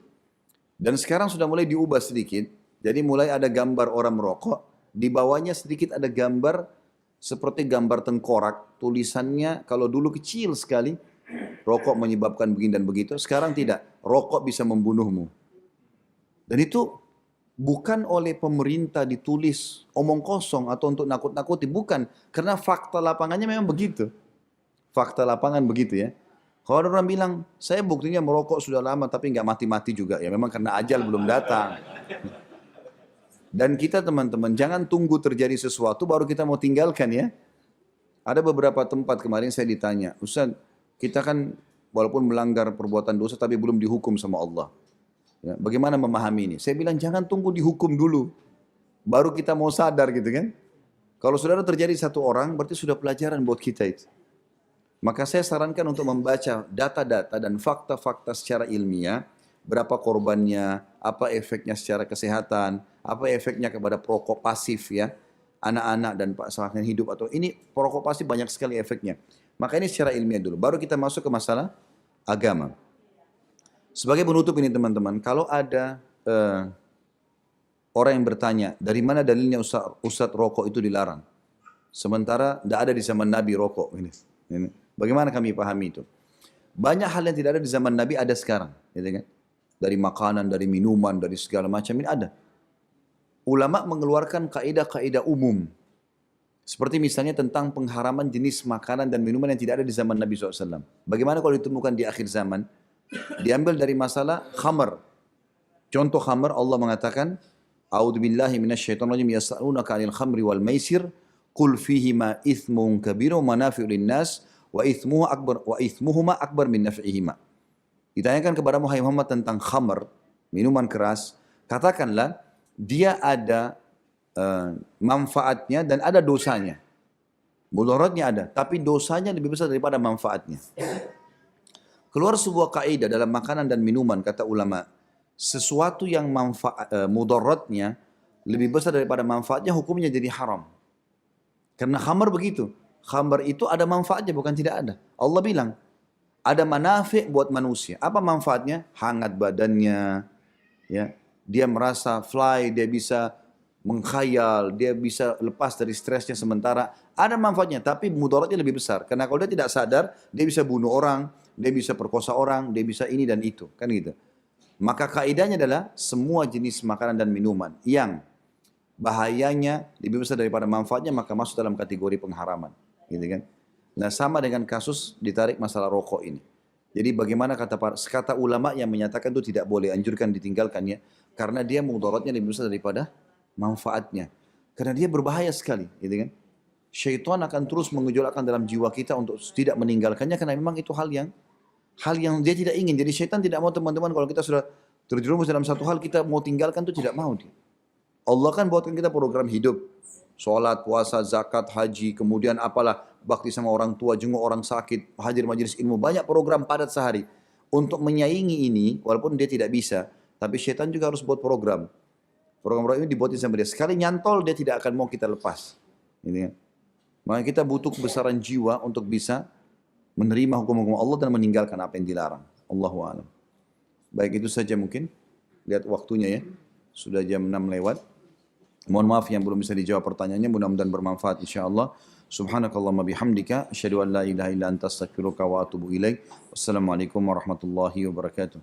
Dan sekarang sudah mulai diubah sedikit. Jadi mulai ada gambar orang merokok. Di bawahnya sedikit ada gambar seperti gambar tengkorak. Tulisannya kalau dulu kecil sekali. Rokok menyebabkan begini dan begitu. Sekarang tidak. Rokok bisa membunuhmu. Dan itu bukan oleh pemerintah ditulis omong kosong atau untuk nakut-nakuti. Bukan. Karena fakta lapangannya memang begitu. Fakta lapangan begitu ya. Kalau orang bilang, saya buktinya merokok sudah lama tapi nggak mati-mati juga. Ya memang karena ajal belum datang. Dan kita teman-teman, jangan tunggu terjadi sesuatu baru kita mau tinggalkan ya. Ada beberapa tempat kemarin saya ditanya, Ustaz, kita kan walaupun melanggar perbuatan dosa tapi belum dihukum sama Allah. Ya, bagaimana memahami ini? Saya bilang jangan tunggu dihukum dulu. Baru kita mau sadar gitu kan. Kalau saudara terjadi satu orang berarti sudah pelajaran buat kita itu. Maka saya sarankan untuk membaca data-data dan fakta-fakta secara ilmiah. Berapa korbannya, apa efeknya secara kesehatan, apa efeknya kepada perokok pasif ya. Anak-anak dan pasangan hidup atau ini perokok pasif banyak sekali efeknya. Maka ini secara ilmiah dulu. Baru kita masuk ke masalah agama. Sebagai penutup ini teman-teman, kalau ada orang yang bertanya, dari mana dalilnya Ustadz rokok itu dilarang? Sementara tidak ada di zaman Nabi rokok. Ini. Bagaimana kami pahami itu? Banyak hal yang tidak ada di zaman Nabi ada sekarang. Gitu kan? Dari makanan, dari minuman, dari segala macam ini ada. Ulama mengeluarkan kaidah-kaidah umum. Seperti misalnya tentang pengharaman jenis makanan dan minuman yang tidak ada di zaman Nabi SAW. Bagaimana kalau ditemukan di akhir zaman? Diambil dari masalah khamar. Contoh khamar Allah mengatakan, A'udzubillahi minasyaitonirrajim yas'alunaka 'anil khamri wal maisir qul fihima itsmun kabirun wa manafi'u lin-nas wa itsmuhuma akbar min naf'ihima. Ditanyakan kepada Muhammad tentang khamar, minuman keras, katakanlah dia ada manfaatnya dan ada dosanya. Mudaratnya ada, tapi dosanya lebih besar daripada manfaatnya. Keluar sebuah kaidah dalam makanan dan minuman, kata ulama, sesuatu yang mudaratnya lebih besar daripada manfaatnya, hukumnya jadi haram. Karena khamar begitu. Khamar itu ada manfaatnya, bukan tidak ada. Allah bilang, ada manafi' buat manusia. Apa manfaatnya? Hangat badannya, ya. Dia merasa fly, dia bisa mengkhayal, dia bisa lepas dari stresnya sementara. Ada manfaatnya, tapi mudaratnya lebih besar. Karena kalau dia tidak sadar, dia bisa bunuh orang, dia bisa perkosa orang, dia bisa ini dan itu. Kan gitu. Maka kaidahnya adalah semua jenis makanan dan minuman yang bahayanya lebih besar daripada manfaatnya, maka masuk dalam kategori pengharaman. Gitu kan? Nah, sama dengan kasus ditarik masalah rokok ini. Jadi bagaimana kata ulama yang menyatakan itu tidak boleh, anjurkan ditinggalkannya, karena dia mudaratnya lebih besar daripada manfaatnya. Karena dia berbahaya sekali, gitu kan? Syaitan akan terus mengejolakkan dalam jiwa kita untuk tidak meninggalkannya, karena memang itu hal yang dia tidak ingin. Jadi syaitan tidak mau teman-teman kalau kita sudah terjerumus dalam satu hal, kita mau tinggalkan itu tidak mau dia. Allah kan buatkan kita program hidup. Sholat, puasa, zakat, haji, kemudian apalah, bakti sama orang tua, jenguk orang sakit, hadir majelis ilmu, banyak program padat sehari. Untuk menyaingi ini, walaupun dia tidak bisa, tapi syaitan juga harus buat program. Program-program ini dibuatin sama dia. Sekali nyantol, dia tidak akan mau kita lepas. Ini kan? Maka kita butuh kebesaran jiwa untuk bisa menerima hukum-hukum Allah dan meninggalkan apa yang dilarang. Allahu a'lam. Baik, itu saja mungkin. Lihat waktunya ya. Sudah jam 6 lewat. Mohon maaf yang belum bisa dijawab pertanyaannya, mudah-mudahan bermanfaat insyaallah. Subhanakallahumma bihamdika asyhadu an la ilaha illa anta astaghfiruka wa atubu ilaik. Wassalamualaikum warahmatullahi wabarakatuh.